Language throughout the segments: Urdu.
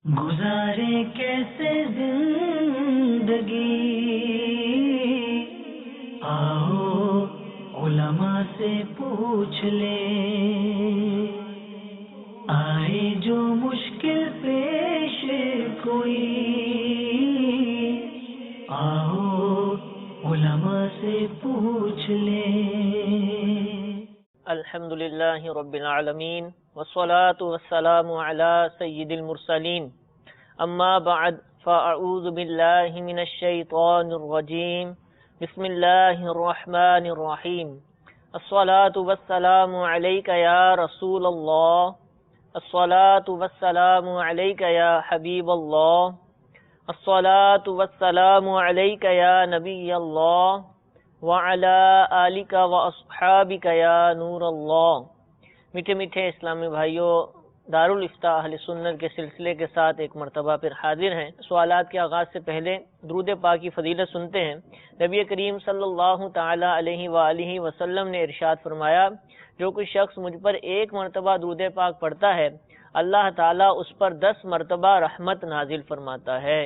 گزارے کیسے زندگی، آؤ علماء سے پوچھ لیں، آئے جو مشکل پیش کوئی، آؤ علماء سے پوچھ لیں۔ الحمدللہ رب العالمین والصلاة والسلام علی سید المرسلین، اما بعد فاعوذ باللہ من الشیطان الرجیم، بسم اللہ الرحمن الرحیم۔ الصلاة والسلام علیک یا رسول اللہ، الصلاة والسلام علیک یا حبیب اللہ، الصلاة والسلام علیک یا نبی اللہ، وعلی آلک واصحابک یا نور اللہ۔ میٹھے میٹھے اسلامی بھائیوں، دارالافتاء اہل سنت کے سلسلے کے ساتھ ایک مرتبہ پھر حاضر ہیں۔ سوالات کے آغاز سے پہلے درود پاک کی فضیلت سنتے ہیں۔ نبی کریم صلی اللہ تعالی علیہ وآلہ وسلم نے ارشاد فرمایا، جو کوئی شخص مجھ پر ایک مرتبہ درود پاک پڑھتا ہے، اللہ تعالیٰ اس پر 10 مرتبہ رحمت نازل فرماتا ہے۔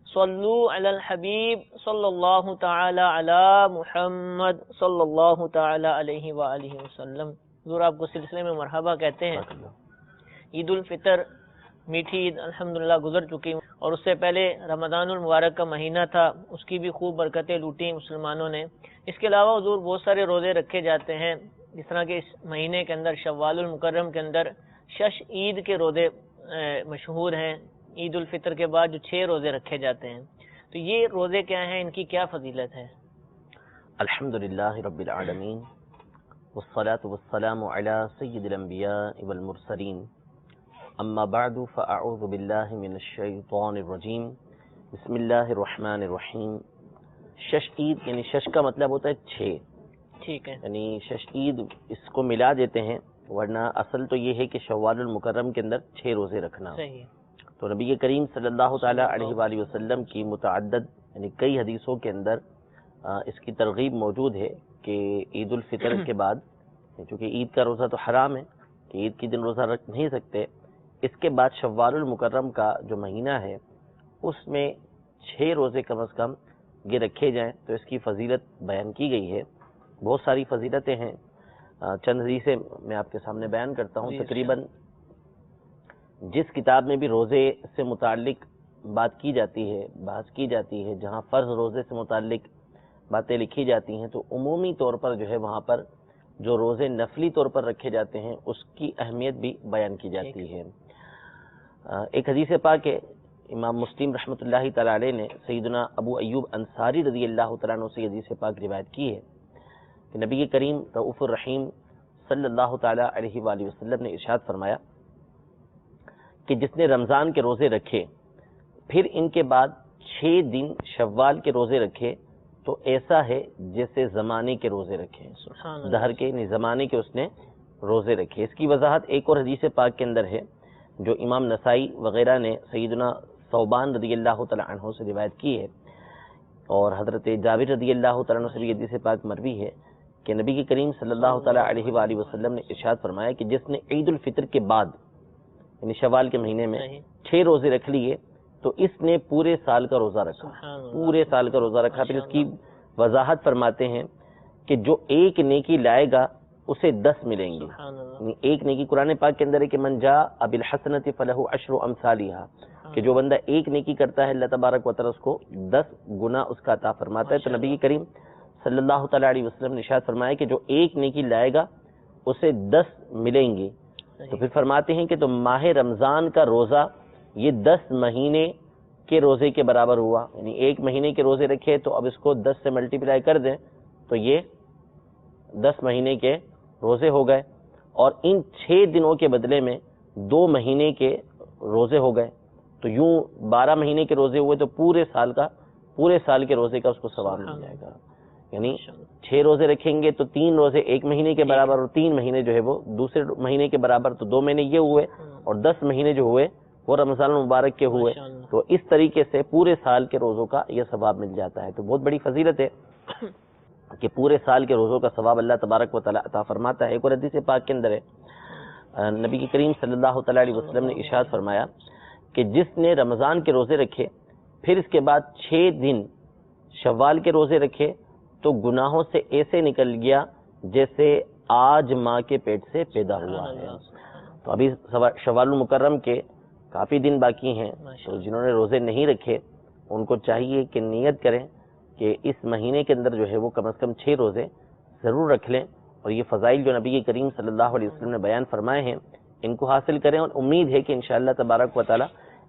صلو علی الحبیب صلی اللہ تعالی علی محمد صلی اللہ تعالی علیہ وآلہ وسلم۔ حضور آپ کو سلسلے میں مرحبا کہتے ہیں۔ عید الفطر میٹھی عید الحمدللہ گزر چکی، اور اس سے پہلے رمضان المبارک کا مہینہ تھا، اس کی بھی خوب برکتیں لوٹی مسلمانوں نے۔ اس کے علاوہ حضور بہت سارے روزے رکھے جاتے ہیں، جس طرح کہ اس مہینے کے اندر شوال المکرم کے اندر 6 عید کے روزے مشہور ہیں۔ عید الفطر کے بعد جو 6 روزے رکھے جاتے ہیں، تو یہ روزے کیا ہیں، ان کی کیا فضیلت ہے؟ الحمدللہ رب العالمین والصلاة والسلام علی سید الانبیاء والمرسلین، اما بعد فاعوذ باللہ من الشیطان الرجیم، بسم اللہ الرحمن الرحیم۔ 6 عید یعنی 6 کا مطلب ہوتا ہے 6، ٹھیک ہے، یعنی 6 عید اس کو ملا دیتے ہیں، ورنہ اصل تو یہ ہے کہ شوال المکرم کے اندر 6 روزے رکھنا۔ صحیح۔ تو نبی کریم صلی اللہ تعالی علیہ وآلہ وسلم کی متعدد یعنی کئی حدیثوں کے اندر اس کی ترغیب موجود ہے کہ عید الفطر کے بعد، چونکہ عید کا روزہ تو حرام ہے کہ عید کے دن روزہ رکھ نہیں سکتے، اس کے بعد شوال المکرم کا جو مہینہ ہے اس میں 6 روزے کم از کم یہ رکھے جائیں، تو اس کی فضیلت بیان کی گئی ہے۔ بہت ساری فضیلتیں ہیں، چند حدیثیں میں آپ کے سامنے بیان کرتا ہوں۔ تقریباً جس کتاب میں بھی روزے سے متعلق بات کی جاتی ہے، بحث کی جاتی ہے، جہاں فرض روزے سے متعلق باتیں لکھی جاتی ہیں، تو عمومی طور پر جو ہے وہاں پر جو روزے نفلی طور پر رکھے جاتے ہیں اس کی اہمیت بھی بیان کی جاتی ہے۔ ایک حدیث پاک ہے، امام مسلم رحمۃ اللہ تعالی علیہ نے سیدنا ابو ایوب انصاری رضی اللہ تعالیٰ عنہ سے حدیث پاک روایت کی ہے کہ نبی کریم رؤوف الرحیم صلی اللہ تعالی علیہ وآلہ وسلم نے ارشاد فرمایا کہ جس نے رمضان کے روزے رکھے پھر ان کے بعد 6 دن شوال کے روزے رکھے تو ایسا ہے جیسے زمانے کے روزے رکھے، دہر کے یعنی زمانے کے اس نے روزے رکھے۔ اس کی وضاحت ایک اور حدیث پاک کے اندر ہے جو امام نسائی وغیرہ نے سیدنا ثوبان رضی اللہ تعالیٰ عنہ سے روایت کی ہے، اور حضرت جابر رضی اللہ تعالیٰ عنہ سے بھی حدیث پاک مروی ہے کہ نبی کریم صلی اللہ تعالیٰ علیہ وآلہ وسلم نے ارشاد فرمایا کہ جس نے عید الفطر کے بعد یعنی شوال کے مہینے میں 6 روزے رکھ لیے تو اس نے پورے سال کا روزہ رکھا، پورے سال کا روزہ رکھا۔ پھر اس کی وضاحت فرماتے ہیں کہ جو ایک نیکی لائے گا اسے 10 ملیں گی، یعنی ایک نیکی قرآن پاک کے اندر ہے کہ من جاء بالحسنۃ فلہ 10 امثالھا، کہ جو بندہ ایک نیکی کرتا ہے اللہ تبارک و تعالیٰ اس کو 10 گنا اس کا عطا فرماتا ہے۔ تو نبی کریم صلی اللہ تعالیٰ علیہ وسلم نے ارشاد فرمایا کہ جو ایک نیکی لائے گا اسے 10 ملیں گی۔ تو پھر فرماتے ہیں کہ تو ماہ رمضان کا روزہ یہ 10 مہینے کے روزے کے برابر ہوا، یعنی ایک مہینے کے روزے رکھے تو اب اس کو 10 سے ملٹیپلائی کر دیں تو یہ 10 مہینے کے روزے ہو گئے، اور ان 6 دنوں کے بدلے میں 2 مہینے کے روزے ہو گئے، تو یوں 12 مہینے کے روزے ہوئے تو پورے سال کے روزے کا اس کو ثواب مل جائے گا۔ یعنی 6 روزے رکھیں گے تو 3 روزے ایک مہینے کے برابر، اور 3 مہینے جو ہے وہ دوسرے مہینے کے برابر، تو 2 مہینے یہ ہوئے، اور 10 مہینے جو ہوئے وہ رمضان المبارک کے ہوئے، تو اس طریقے سے پورے سال کے روزوں کا یہ ثواب مل جاتا ہے۔ تو بہت بڑی فضیلت ہے کہ پورے سال کے روزوں کا ثواب اللہ تبارک و تعالیٰ عطا فرماتا ہے۔ ایک اور حدیث پاک کے اندر ہے، نبی کریم صلی اللہ تعالیٰ علیہ وسلم نے ارشاد فرمایا کہ جس نے رمضان کے روزے رکھے پھر اس کے بعد 6 دن شوال کے روزے رکھے تو گناہوں سے ایسے نکل گیا جیسے آج ماں کے پیٹ سے پیدا ہوا ہے. تو ابھی شوال المکرم کے کافی دن باقی ہیں، تو جنہوں نے روزے نہیں رکھے ان کو چاہیے کہ نیت کریں کہ اس مہینے کے اندر جو ہے وہ کم از کم 6 روزے ضرور رکھ لیں، اور یہ فضائل جو نبی کریم صلی اللہ علیہ وسلم نے بیان فرمائے ہیں ان کو حاصل کریں، اور امید ہے کہ انشاءاللہ تبارک و تعالی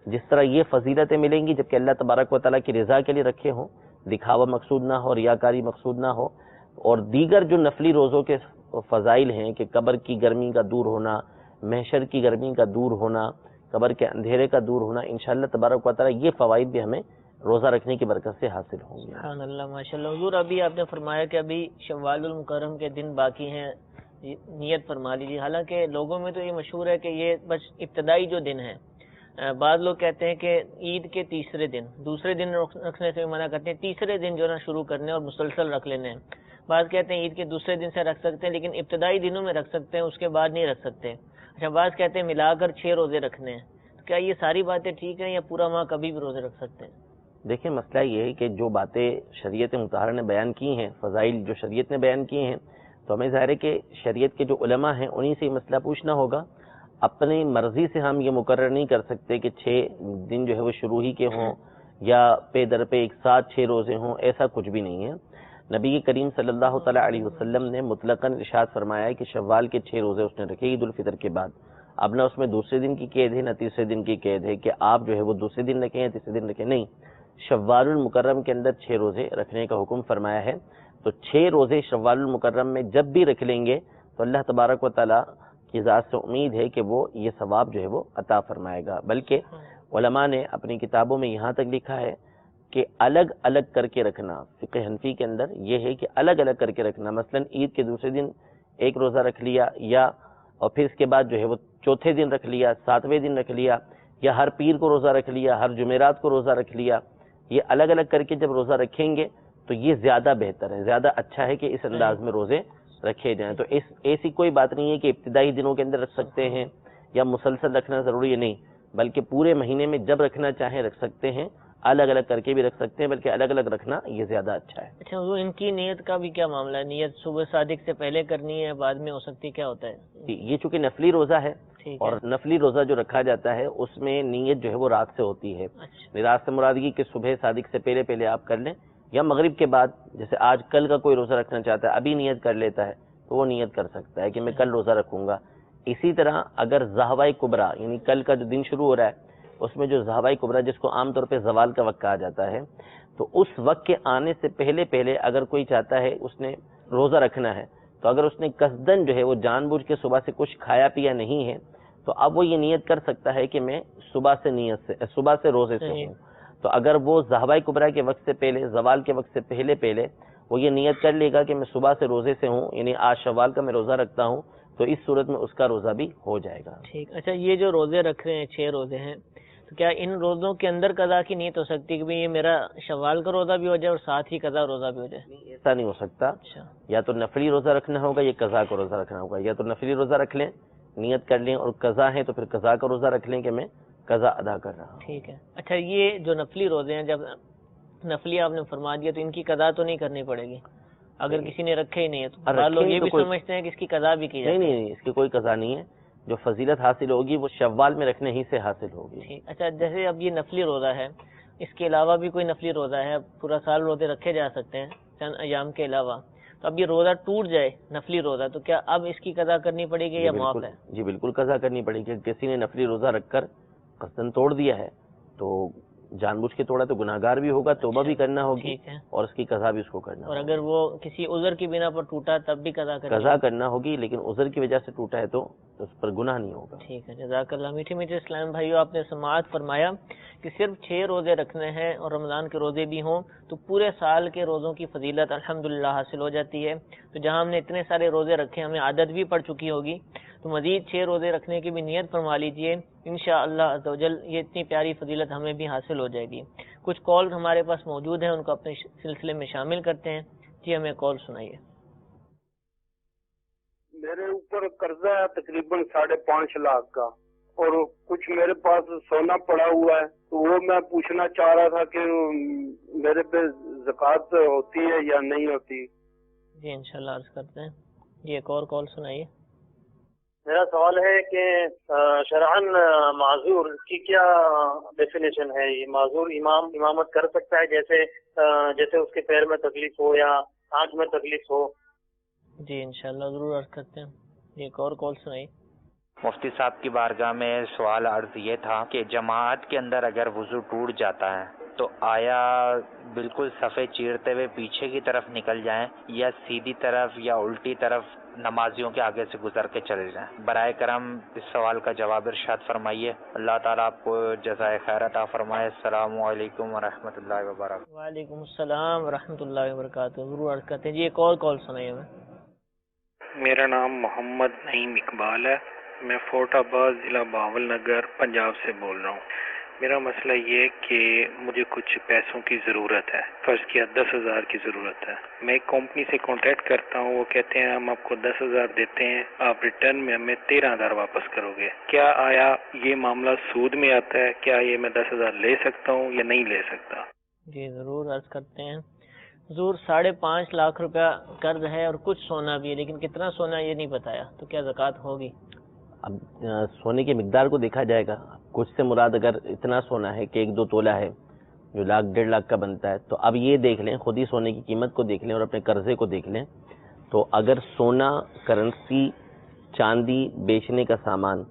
جس طرح یہ فضیلتیں ملیں گی جبکہ اللہ تبارک و تعالیٰ کی رضا کے لیے رکھے ہوں، دکھاوا مقصود نہ ہو، ریاکاری مقصود نہ ہو، اور دیگر جو نفلی روزوں کے فضائل ہیں کہ قبر کی گرمی کا دور ہونا، محشر کی گرمی کا دور ہونا، قبر کے اندھیرے کا دور ہونا، انشاءاللہ تبارک و تعالیٰ یہ فوائد بھی ہمیں روزہ رکھنے کی برکت سے حاصل ہوں گے. سبحان اللہ، ماشاءاللہ. حضور ابھی آپ نے فرمایا کہ ابھی شوال المکرم کے دن باقی ہیں، نیت فرما لیجیے. حالانکہ لوگوں میں تو یہ مشہور ہے کہ یہ بس ابتدائی جو دن ہیں، بعض لوگ کہتے ہیں کہ عید کے تیسرے دن، دوسرے دن رکھنے سے منع کرتے ہیں، تیسرے دن جو ہے نا شروع کرنے اور مسلسل رکھ لینے ہیں. بعض کہتے ہیں عید کے دوسرے دن سے رکھ سکتے ہیں لیکن ابتدائی دنوں میں رکھ سکتے ہیں، اس کے بعد نہیں رکھ سکتے. اچھا، بعض کہتے ہیں ملا کر 6 روزے رکھنے ہیں. تو کیا یہ ساری باتیں ٹھیک ہیں یا پورا ماہ کبھی بھی روزے رکھ سکتے ہیں؟ دیکھیں، مسئلہ یہ ہے کہ جو باتیں شریعت مطہرہ نے بیان کی ہیں، فضائل جو شریعت نے بیان کیے ہیں، تو ہمیں ظاہر ہے کہ شریعت کے جو علماء ہیں انہی سے یہ مسئلہ پوچھنا ہوگا. اپنی مرضی سے ہم یہ مقرر نہیں کر سکتے کہ 6 دن جو ہے وہ شروع ہی کے ہوں یا پے در پہ ایک ساتھ 6 روزے ہوں، ایسا کچھ بھی نہیں ہے. نبی کریم صلی اللہ تعالیٰ علیہ وسلم نے مطلقاً ارشاد فرمایا ہے کہ شوال کے 6 روزے اس نے رکھے عید الفطر کے بعد. اب نہ اس میں دوسرے دن کی قید ہے نہ تیسرے دن کی قید ہے کہ آپ جو ہے وہ دوسرے دن رکھیں یا تیسرے دن رکھیں، نہیں، شوال المکرم کے اندر 6 روزے رکھنے کا حکم فرمایا ہے. تو 6 روزے شوال المکرم میں جب بھی رکھ لیں گے تو اللہ تبارک و تعالیٰ کی ذات سے امید ہے کہ وہ یہ ثواب جو ہے وہ عطا فرمائے گا. بلکہ علماء نے اپنی کتابوں میں یہاں تک لکھا ہے کہ الگ الگ کر کے رکھنا، فقہ حنفی کے اندر یہ ہے کہ الگ الگ کر کے رکھنا. مثلا عید کے دوسرے دن ایک روزہ رکھ لیا، یا اور پھر اس کے بعد جو ہے وہ چوتھے دن رکھ لیا، 7ویں دن رکھ لیا، یا ہر پیر کو روزہ رکھ لیا، ہر جمعرات کو روزہ رکھ لیا. یہ الگ الگ کر کے جب روزہ رکھیں گے تو یہ زیادہ بہتر ہے، زیادہ اچھا ہے کہ اس انداز میں روزے رکھے جائیں. تو ایسی کوئی بات نہیں ہے کہ ابتدائی دنوں کے اندر رکھ سکتے ہیں یا مسلسل رکھنا ضروری ہے، نہیں، بلکہ پورے مہینے میں جب رکھنا چاہیں رکھ سکتے ہیں، الگ الگ کر کے بھی رکھ سکتے ہیں، بلکہ الگ الگ رکھنا یہ زیادہ اچھا ہے. اچھا حضور، ان کی نیت کا بھی کیا معاملہ ہے؟ نیت صبح صادق سے پہلے کرنی ہے، بعد میں ہو سکتی ہے، کیا ہوتا ہے؟ یہ چونکہ نفلی روزہ ہے اور نفلی روزہ جو رکھا جاتا ہے اس میں نیت جو ہے وہ رات سے ہوتی ہے. رات سے مراد یہ کہ صبح صادق سے پہلے آپ کر لیں، یا مغرب کے بعد، جیسے آج کل کا کوئی روزہ رکھنا چاہتا ہے ابھی نیت کر لیتا ہے تو وہ نیت کر سکتا ہے کہ میں کل روزہ رکھوں گا. اسی طرح اگر ضحوہ کبریٰ یعنی کل کا جو دن شروع ہو رہا ہے اس میں جو ضحوہ کبریٰ جس کو عام طور پہ زوال کا وقت کہا جاتا ہے، تو اس وقت کے آنے سے پہلے اگر کوئی چاہتا ہے اس نے روزہ رکھنا ہے، تو اگر اس نے قصدن جو ہے وہ جان بوجھ کے صبح سے کچھ کھایا پیا نہیں ہے تو اب وہ یہ نیت کر سکتا ہے کہ میں صبح سے روزے سے ہوں. تو اگر وہ ضحوہ کبریٰ کے وقت سے پہلے، زوال کے وقت سے پہلے وہ یہ نیت کر لے گا کہ میں صبح سے روزے سے ہوں، یعنی آج شوال کا میں روزہ رکھتا ہوں، تو اس صورت میں اس کا روزہ بھی ہو جائے گا. ٹھیک. اچھا، یہ جو روزے رکھ رہے ہیں 6 روزے ہیں، تو کیا ان روزوں کے اندر قضا کی نیت ہو سکتی ہے کہ یہ میرا شوال کا روزہ بھی ہو جائے اور ساتھ ہی قضا روزہ بھی ہو جائے؟ ایسا نہیں ہو سکتا. اچھا، یا تو نفلی روزہ رکھنا ہوگا یا قضا کا روزہ رکھنا ہوگا. یا تو نفلی روزہ رکھ لیں، نیت کر لیں، اور قضا ہے تو پھر قضا کا روزہ رکھ لیں کہ میں قضا ادا کر رہا ہوں. ٹھیک ہے. اچھا، یہ جو نفلی روزے ہیں، جب نفلی آپ نے فرما دیا تو ان کی قضا تو نہیں کرنی پڑے گی اگر کسی نے رکھے ہی نہیں ہے؟ تو بعض لوگ یہ بھی سمجھتے ہیں کہ اس کی قضا بھی کی جائے. نہیں، اس کی کوئی قضا نہیں ہے. جو فضیلت حاصل ہوگی وہ شوال میں رکھنے ہی سے حاصل ہوگی. ٹھیک. اچھا، جیسے اب یہ نفلی روزہ ہے، اس کے علاوہ بھی کوئی نفلی روزہ ہے؟ پورا سال روزے رکھے جا سکتے ہیں چند ایام کے علاوہ. تو اب یہ روزہ ٹوٹ جائے، نفلی روزہ، تو کیا اب اس کی قضا کرنی پڑے گی یا معاف ہے؟ جی بالکل قضا کرنی پڑے گی. کسی نے نفلی روزہ رکھ کر قصدن توڑ دیا ہے تو جان بوجھ کے توڑا تو گناہگار بھی ہوگا، توبہ بھی کرنا ہوگی اور اس کی قضا بھی اس کو کرنا اور ہوگی. اگر وہ کسی عذر کی بنا پر ٹوٹا تب بھی قضا کرنا ہوگی، لیکن عذر کی وجہ سے ٹوٹا ہے تو اس پر گناہ نہیں ہوگا. ٹھیک ہے. جزاک اللہ. میٹھے میٹھے اسلام بھائیو، آپ نے سماعت فرمایا کہ صرف 6 روزے رکھنے ہیں اور رمضان کے روزے بھی ہوں تو پورے سال کے روزوں کی فضیلت الحمدللہ حاصل ہو جاتی ہے. تو جہاں ہم نے اتنے سارے روزے رکھے ہمیں عادت بھی پڑ چکی ہوگی، تو مزید 6 روزے رکھنے کی بھی نیت فرما لیجئے. انشاءاللہ عز و جل یہ اتنی پیاری فضیلت ہمیں بھی حاصل ہو جائے گی. کچھ کال ہمارے پاس موجود ہیں، ان کو اپنے سلسلے میں شامل کرتے ہیں. جی ہمیں کال سنائیے. میرے اوپر قرضہ ہے تقریباً 5.5 لاکھ کا. اور کچھ میرے پاس سونا پڑا ہوا ہے، تو وہ میں پوچھنا چاہ رہا تھا کہ میرے پہ زکوٰۃ ہوتی ہے یا نہیں ہوتی؟ جی انشاءاللہ عرض کرتے ہیں. جی ایک اور کال سنائیے. میرا سوال ہے کہ شرعاً معذور کی کیا ڈیفینیشن ہے؟ یہ معذور امامت کر سکتا ہے جیسے اس کے پیر میں تکلیف ہو یا آنکھ میں تکلیف ہو؟ جی انشاءاللہ ضرور عرض کرتے ہیں. ایک اور کال سنائیے. مفتی صاحب کی بارگاہ میں سوال عرض یہ تھا کہ جماعت کے اندر اگر وضو ٹوٹ جاتا ہے تو آیا بالکل صفے چیرتے ہوئے پیچھے کی طرف نکل جائیں یا سیدھی طرف یا الٹی طرف نمازیوں کے آگے سے گزر کے چلے جائیں؟ برائے کرم اس سوال کا جواب ارشاد فرمائیے. اللہ تعالیٰ آپ کو جزائے خیر عطا فرمائے. السلام علیکم ورحمۃ اللہ وبرکاتہ. وعلیکم السلام ورحمۃ اللہ وبرکاتہ. ضرور عرض کرتے ہیں. جی ایک اور کال سنائیے ہمیں. میرا نام محمد نعیم اقبال ہے. میں فورٹ آباد ضلع باول نگر پنجاب سے بول رہا ہوں. میرا مسئلہ یہ کہ مجھے کچھ پیسوں کی ضرورت ہے. فرض کیا 10,000 کی ضرورت ہے. میں ایک کمپنی سے کانٹیکٹ کرتا ہوں، وہ کہتے ہیں ہم آپ کو 10,000 دیتے ہیں، آپ ریٹرن میں ہمیں 13,000 واپس کرو گے. کیا آیا یہ معاملہ سود میں آتا ہے؟ کیا یہ میں 10,000 لے سکتا ہوں یا نہیں لے سکتا؟ جی ضرور عرض کرتے ہیں. حضور 5.5 لاکھ روپیہ قرض ہے اور کچھ سونا بھی ہے، لیکن کتنا سونا یہ نہیں بتایا، تو کیا زکوٰۃ ہوگی؟ اب سونے کی مقدار کو دیکھا جائے گا. کچھ سے مراد اگر اتنا سونا ہے کہ 1-2 تولہ ہے جو 1,00,000 1.5 کا بنتا ہے، تو اب یہ دیکھ لیں، خود ہی سونے کی قیمت کو دیکھ لیں اور اپنے قرضے کو دیکھ لیں. تو اگر سونا، کرنسی، چاندی، بیچنے کا سامان،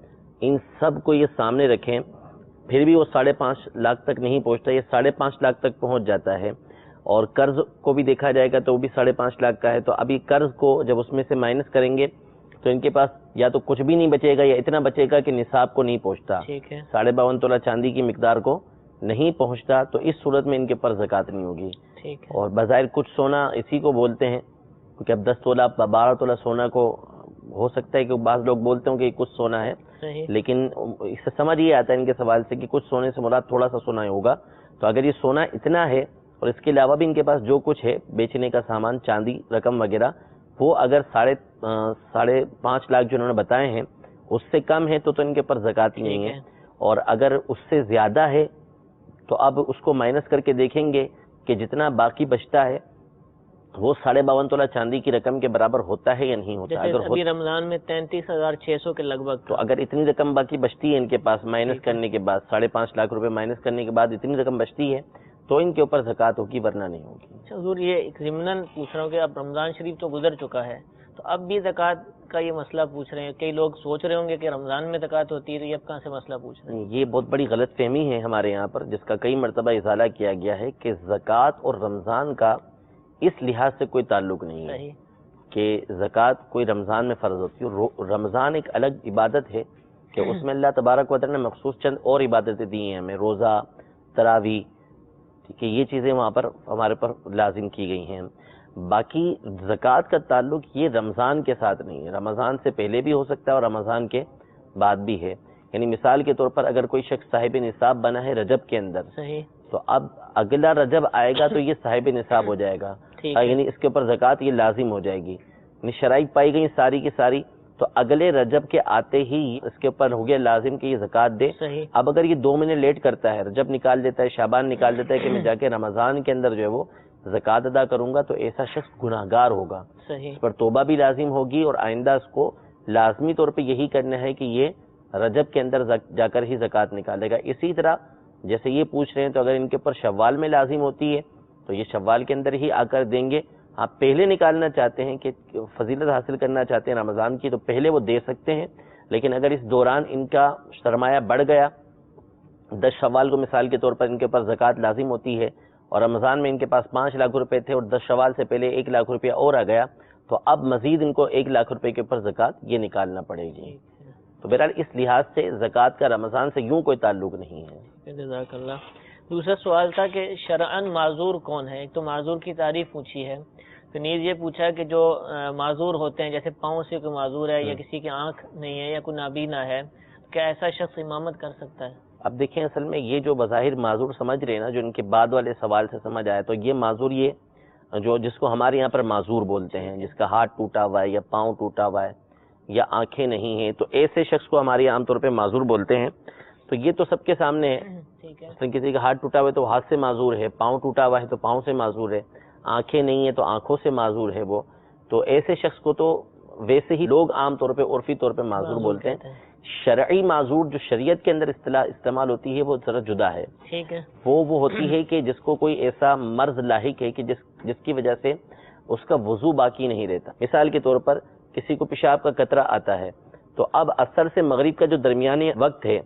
ان سب کو یہ سامنے رکھیں، پھر بھی وہ 5.5 لاکھ تک نہیں پہنچتا، یہ 5.5 لاکھ تک پہنچ جاتا ہے. اور قرض کو بھی دیکھا جائے گا تو وہ بھی 5.5 لاکھ کا ہے. تو ابھی قرض کو جب اس میں سے مائنس کریں گے تو ان کے پاس یا تو کچھ بھی نہیں بچے گا یا اتنا بچے گا کہ نصاب کو نہیں پہنچتا. ٹھیک ہے. 52 تولہ چاندی کی مقدار کو نہیں پہنچتا، تو اس صورت میں ان کے پر زکوٰۃ نہیں ہوگی. ٹھیک ہے. اور بظاہر کچھ سونا اسی کو بولتے ہیں، کیونکہ اب 10 تولہ 12 تولہ سونا کو ہو سکتا ہے کہ بعض لوگ بولتے ہوں کہ کچھ سونا ہے، صحیح. لیکن اس سے سمجھ یہ آتا ہے ان کے سوال سے کہ کچھ سونے سے مراد تھوڑا سا سونا ہوگا. تو اگر یہ سونا اتنا ہے اور اس کے علاوہ بھی ان کے پاس جو کچھ ہے بیچنے کا سامان، چاندی، رقم وغیرہ، وہ اگر 5.5 لاکھ جو انہوں نے بتائے ہیں اس سے کم ہے تو ان کے پر زکوٰۃ ہی نہیں ہے. اور اگر اس سے زیادہ ہے تو اب اس کو مائنس کر کے دیکھیں گے کہ جتنا باقی بچتا ہے وہ 52.5 تولہ چاندی کی رقم کے برابر ہوتا ہے یا نہیں ہوتا. اگر ابھی رمضان میں 33,600 کے لگ بھگ، تو اگر اتنی رقم باقی بچتی ہے ان کے پاس مائنس کرنے کے بعد، 5.5 لاکھ روپے مائنس کرنے کے بعد اتنی رقم بچتی ہے تو ان کے اوپر زکوٰۃ ہوگی، ورنہ نہیں ہوگی. حضور یہ ضمناً پوچھ رہا ہوں کہ اب رمضان شریف تو گزر چکا ہے، تو اب بھی زکوٰۃ کا یہ مسئلہ پوچھ رہے ہیں. کئی لوگ سوچ رہے ہوں گے کہ رمضان میں زکوٰۃ ہوتی ہے، تو یہ اب کہاں سے مسئلہ پوچھ رہے ہیں؟ یہ بہت بڑی غلط فہمی ہے ہمارے یہاں پر، جس کا کئی مرتبہ ازالہ کیا گیا ہے کہ زکوٰۃ اور رمضان کا اس لحاظ سے کوئی تعلق نہیں ہے کہ زکوٰۃ کوئی رمضان میں فرض ہوتی ہے. رمضان ایک الگ عبادت ہے کہ اس میں اللہ تبارک و تعالیٰ نے مخصوص چند اور عبادتیں دی ہیں ہمیں، روزہ، تراویح، ٹھیک ہے، یہ چیزیں وہاں پر ہمارے پر لازم کی گئی ہیں. باقی زکوٰۃ کا تعلق یہ رمضان کے ساتھ نہیں ہے، رمضان سے پہلے بھی ہو سکتا ہے اور رمضان کے بعد بھی ہے. یعنی مثال کے طور پر اگر کوئی شخص صاحب نصاب بنا ہے رجب کے اندر، صحیح، تو اب اگلا رجب آئے گا تو یہ صاحب نصاب ہو جائے گا، یعنی اس کے اوپر زکوٰۃ یہ لازم ہو جائے گی. یعنی شرائط پائی گئی ساری کی ساری، تو اگلے رجب کے آتے ہی اس کے اوپر ہو گیا لازم کہ یہ زکوٰۃ دے. اب اگر یہ 2 مہینے لیٹ کرتا ہے، رجب نکال دیتا ہے، شعبان نکال دیتا ہے کہ میں جا کے رمضان کے اندر جو ہے وہ زکوٰۃ ادا کروں گا، تو ایسا شخص گناہگار ہوگا. اس پر توبہ بھی لازم ہوگی اور آئندہ اس کو لازمی طور پہ یہی کرنا ہے کہ یہ رجب کے اندر جا کر ہی زکوٰۃ نکالے گا. اسی طرح جیسے یہ پوچھ رہے ہیں، تو اگر ان کے اوپر شوال میں لازم ہوتی ہے تو یہ شوال کے اندر ہی آ کر دیں گے. آپ پہلے نکالنا چاہتے ہیں کہ فضیلت حاصل کرنا چاہتے ہیں رمضان کی، تو پہلے وہ دے سکتے ہیں. لیکن اگر اس دوران ان کا سرمایہ بڑھ گیا، 10 شوال کو مثال کے طور پر ان کے اوپر زکوٰۃ لازم ہوتی ہے اور رمضان میں ان کے پاس 5 لاکھ روپے تھے اور 10 شوال سے پہلے 1 لاکھ روپیہ اور آ گیا، تو اب مزید ان کو 1 لاکھ روپے کے اوپر زکوٰۃ یہ نکالنا پڑے گی. تو بہرحال اس لحاظ سے زکوٰۃ کا رمضان سے یوں کوئی تعلق نہیں ہے. جزاک اللہ. دوسرا سوال تھا کہ شرعاً معذور کون ہے؟ ایک تو معذور کی تعریف پوچھی ہے، تو نیز یہ پوچھا کہ جو معذور ہوتے ہیں، جیسے پاؤں سے کوئی معذور ہے یا کسی کی آنکھ نہیں ہے یا کوئی نابینا ہے، کیا ایسا شخص امامت کر سکتا ہے؟ اب دیکھیں، اصل میں یہ جو بظاہر معذور سمجھ رہے ہیں نا، جو ان کے بعد والے سوال سے سمجھ آیا، تو یہ معذور یہ جو جس کو ہمارے یہاں پر معذور بولتے ہیں، جس کا ہاتھ ٹوٹا ہوا ہے یا پاؤں ٹوٹا ہوا ہے، یا آنکھیں نہیں ہیں، تو ایسے شخص کو ہمارے عام طور پہ معذور بولتے ہیں. تو یہ تو سب کے سامنے ہے. مثلا کسی کا ہاتھ ٹوٹا ہوا ہے تو ہاتھ سے معذور ہے، پاؤں ٹوٹا ہوا ہے تو پاؤں سے معذور ہے، آنکھیں نہیں ہیں تو آنکھوں سے معذور ہے وہ. تو ایسے شخص کو تو ویسے ہی لوگ عام طور پہ عرفی طور پہ معذور بولتے ہیں. شرعی معذور جو شریعت کے اندر اصطلاح استعمال ہوتی ہے وہ ذرا جدا ہے. ٹھیک ہے. وہ ہوتی ہے کہ جس کو کوئی ایسا مرض لاحق ہے کہ جس کی وجہ سے اس کا وضو باقی نہیں رہتا. مثال کے طور پر کسی کو پیشاب کا قطرہ آتا ہے تو اب عصر سے مغرب کا جو درمیانی وقت ہے،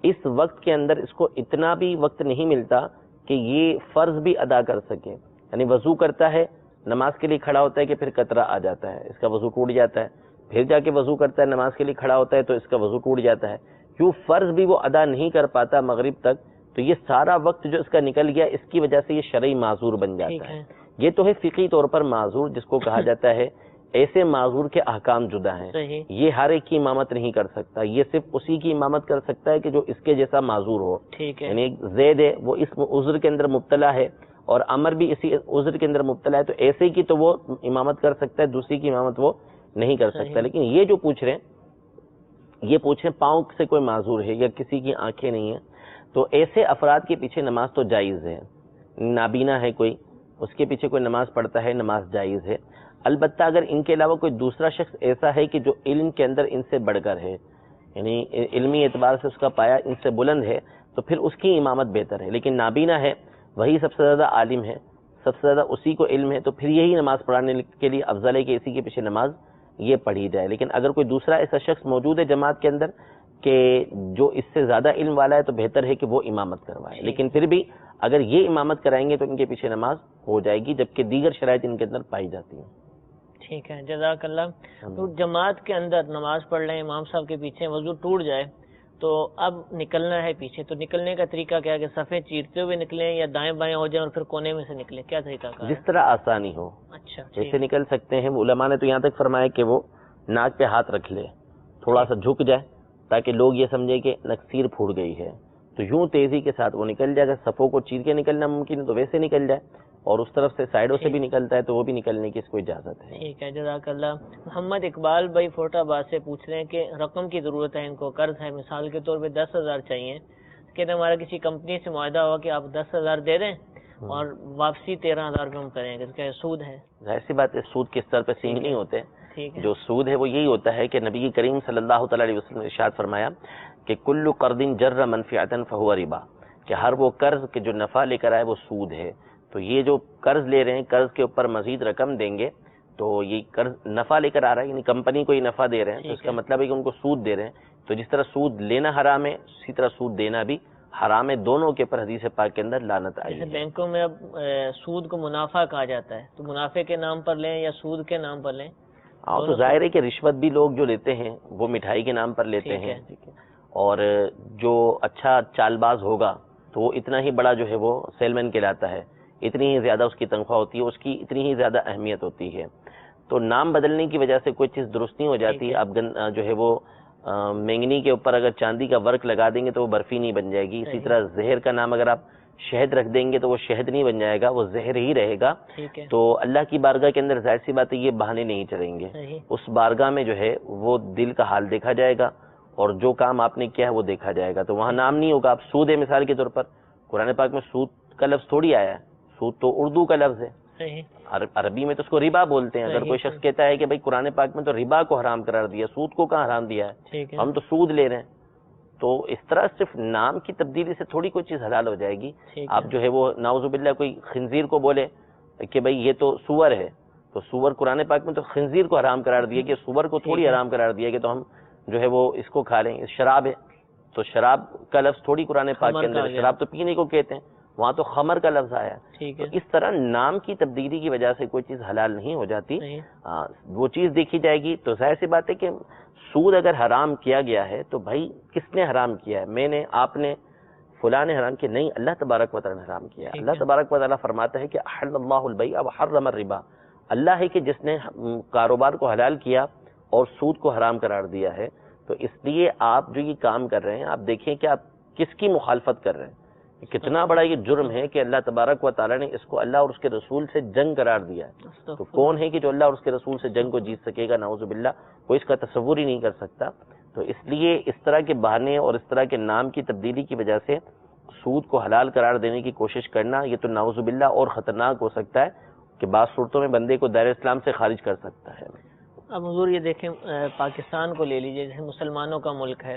اس وقت کے اندر اس کو اتنا بھی وقت نہیں ملتا کہ یہ فرض بھی ادا کر سکے. یعنی وضو کرتا ہے، نماز کے لیے کھڑا ہوتا ہے کہ پھر قطرہ آ جاتا ہے، اس کا وضو ٹوٹ جاتا ہے. پھر جا کے وضو کرتا ہے، نماز کے لیے کھڑا ہوتا ہے تو اس کا وضو ٹوٹ جاتا ہے. کیوں فرض بھی وہ ادا نہیں کر پاتا مغرب تک، تو یہ سارا وقت جو اس کا نکل گیا، اس کی وجہ سے یہ شرعی معذور بن جاتا ہے. یہ تو ہے فقہی طور پر معذور، جس کو کہا جاتا ہے. ایسے معذور کے احکام جدا ہیں. یہ ہر ایک کی امامت نہیں کر سکتا، یہ صرف اسی کی امامت کر سکتا ہے کہ جو اس کے جیسا معذور ہو. یعنی زید ہے، وہ اس عذر کے اندر مبتلا ہے، اور عمر بھی اسی عذر کے اندر مبتلا ہے، تو ایسے کی تو وہ امامت کر سکتا ہے، دوسری کی امامت وہ نہیں کر سکتا. لیکن یہ جو پوچھ رہے ہیں، یہ پوچھ رہے ہیں پاؤں سے کوئی معذور ہے یا کسی کی آنکھیں نہیں ہیں، تو ایسے افراد کے پیچھے نماز تو جائز ہے. نابینا ہے کوئی، اس کے پیچھے کوئی نماز پڑھتا ہے، نماز جائز ہے. البتہ اگر ان کے علاوہ کوئی دوسرا شخص ایسا ہے کہ جو علم کے اندر ان سے بڑھ کر ہے، یعنی علمی اعتبار سے اس کا پایہ ان سے بلند ہے، تو پھر اس کی امامت بہتر ہے. لیکن نابینا ہے، وہی سب سے زیادہ عالم ہے، سب سے زیادہ اسی کو علم ہے، تو پھر یہی نماز پڑھانے کے لیے افضل ہے کہ اسی کے پیچھے نماز یہ پڑھی جائے. لیکن اگر کوئی دوسرا ایسا شخص موجود ہے جماعت کے اندر کہ جو اس سے زیادہ علم والا ہے، تو بہتر ہے کہ وہ امامت کروائے. لیکن پھر بھی اگر یہ امامت کرائیں گے تو ان کے پیچھے نماز ہو جائے گی، جبکہ دیگر شرائط ان کے اندر پائی جاتی ہیں. ٹھیک ہے، جزاک اللہ. تو جماعت کے اندر نماز پڑھ لیں، امام صاحب کے پیچھے وضو ٹوٹ جائے تو اب نکلنا ہے پیچھے، تو نکلنے کا طریقہ کیا ہے کہ صفیں چیرتے ہوئے نکلیں یا دائیں بائیں ہو جائیں اور پھر کونے میں سے نکلیں؟ کیا طریقہ کار ہے؟ جس طرح آسانی ہو. اچھا، ایسے نکل سکتے ہیں. علماء نے تو یہاں تک فرمایا کہ وہ ناک پہ ہاتھ رکھ لے، تھوڑا سا جھک جائے تاکہ لوگ یہ سمجھے کہ نکسیر پھوٹ گئی ہے، تو یوں تیزی کے ساتھ وہ نکل جائے. اگر صفوں کو چیر کے نکلنا ممکن ہے تو ویسے نکل جائے، اور اس طرف سے سائیڈوں سے بھی نکلتا ہے تو وہ بھی نکلنے کی اس کو اجازت ہے. ٹھیک ہے، جزاک اللہ. محمد اقبال بھائی فورٹ آباد سے پوچھ رہے ہیں کہ رقم کی ضرورت ہے، ان کو قرض ہے، مثال کے طور پہ 10,000 چاہیے. کہتے ہیں ہمارا کسی کمپنی سے معاہدہ ہوا کہ آپ 10,000 دے دیں اور واپسی 13,000 روپے ہم کریں گے، اس کا سود ہے. ظاہر سی بات ہے، سود کس طرح پہ سینگ نہیں ہوتے. جو سود ہے وہ یہی ہوتا ہے کہ نبی کریم صلی اللہ تعالی علیہ وسلم نے ارشاد فرمایا کہ کل قرض جر منفعۃ فہو ربا، کہ ہر وہ قرض کہ جو نفع لے کر آئے وہ سود ہے. تو یہ جو قرض لے رہے ہیں، قرض کے اوپر مزید رقم دیں گے تو یہ قرض نفع لے کر آ رہا ہے، یعنی کمپنی کو یہ نفع دے رہے ہیں، تو اس کا مطلب ہے کہ ان کو سود دے رہے ہیں. تو جس طرح سود لینا حرام ہے، اسی طرح سود دینا بھی حرام ہے. دونوں کے پر حدیث پاک کے اندر لعنت آئی ہے. بینکوں میں اب سود کو منافع کہا جاتا ہے، تو منافع کے نام پر لیں یا سود کے نام پر لیں؟ ہاں، تو ظاہر ہے کہ رشوت بھی لوگ جو لیتے ہیں وہ مٹھائی کے نام پر لیتے ہیں، اور جو اچھا چال باز ہوگا تو وہ اتنا ہی بڑا جو ہے وہ سیل مین کہلاتا ہے، اتنی ہی زیادہ اس کی تنخواہ ہوتی ہے، اس کی اتنی ہی زیادہ اہمیت ہوتی ہے. تو نام بدلنے کی وجہ سے کوئی چیز درست نہیں ہو جاتی. اب جو ہے وہ مینگنی کے اوپر اگر چاندی کا ورک لگا دیں گے تو وہ برفی نہیں بن جائے گی. اسی طرح زہر کا نام اگر آپ شہد رکھ دیں گے تو وہ شہد نہیں بن جائے گا، وہ زہر ہی رہے گا. تو اللہ کی بارگاہ کے اندر ظاہر سی بات ہے یہ بہانے نہیں چلیں گے. اس بارگاہ میں جو ہے وہ دل کا حال دیکھا جائے گا، اور جو کام آپ نے کیا ہے وہ دیکھا جائے گا. تو وہاں نام نہیں ہوگا. اب سود ہے مثال کے طور پر، قرآن پاک میں سود کا لفظ تھوڑی آیا ہے، سود تو اردو کا لفظ ہے، عربی میں تو اس کو ربا بولتے ہیں. اگر کوئی شخص کہتا ہے کہ بھائی قرآن پاک میں تو ربا کو حرام قرار دیا، سود کو کہاں حرام دیا ہے، ہم تو سود لے رہے ہیں، تو اس طرح صرف نام کی تبدیلی سے تھوڑی کوئی چیز حلال ہو جائے گی. آپ جو ہے وہ نعوذ باللہ کوئی خنزیر کو بولے کہ بھائی یہ تو سور ہے، تو سور قرآن پاک میں تو خنزیر کو حرام قرار دیا، کہ سور کو تھوڑی حرام قرار دیا کہ تو ہم جو ہے وہ اس کو کھا لیں. شراب ہے تو شراب کا لفظ تھوڑی قرآن پاک کے اندر، شراب تو پینے کو کہتے ہیں، وہاں تو خمر کا لفظ آیا. تو اس طرح نام کی تبدیلی کی وجہ سے کوئی چیز حلال نہیں ہو جاتی. وہ چیز دیکھی جائے گی. تو ظاہر سی بات ہے کہ سود اگر حرام کیا گیا ہے تو بھائی کس نے حرام کیا ہے؟ میں نے، آپ نے، فلاں نے حرام کیا؟ نہیں، اللہ تبارک و تعالیٰ نے حرام کیا ہے. اللہ تبارک و تعالیٰ فرماتا ہے کہ احل اللہ البیع وحرم الربا، اللہ ہے کہ جس نے کاروبار کو حلال کیا اور سود کو حرام قرار دیا ہے. تو اس لیے آپ جو یہ کام کر رہے ہیں، آپ دیکھیں کہ آپ کس کی مخالفت کر رہے ہیں. کتنا بڑا یہ جرم ہے کہ اللہ تبارک و تعالیٰ نے اس کو اللہ اور اس کے رسول سے جنگ قرار دیا ہے. تو کون ہے کہ جو اللہ اور اس کے رسول سے جنگ کو جیت سکے گا؟ نعوذ باللہ کوئی اس کا تصور ہی نہیں کر سکتا. تو اس لیے اس طرح کے بہانے اور اس طرح کے نام کی تبدیلی کی وجہ سے سود کو حلال قرار دینے کی کوشش کرنا یہ تو نعوذ باللہ اور خطرناک ہو سکتا ہے کہ بعض صورتوں میں بندے کو دائرہ اسلام سے خارج کر سکتا ہے. اب حضور یہ دیکھیں پاکستان کو لے لیجئے، جیسے مسلمانوں کا ملک ہے،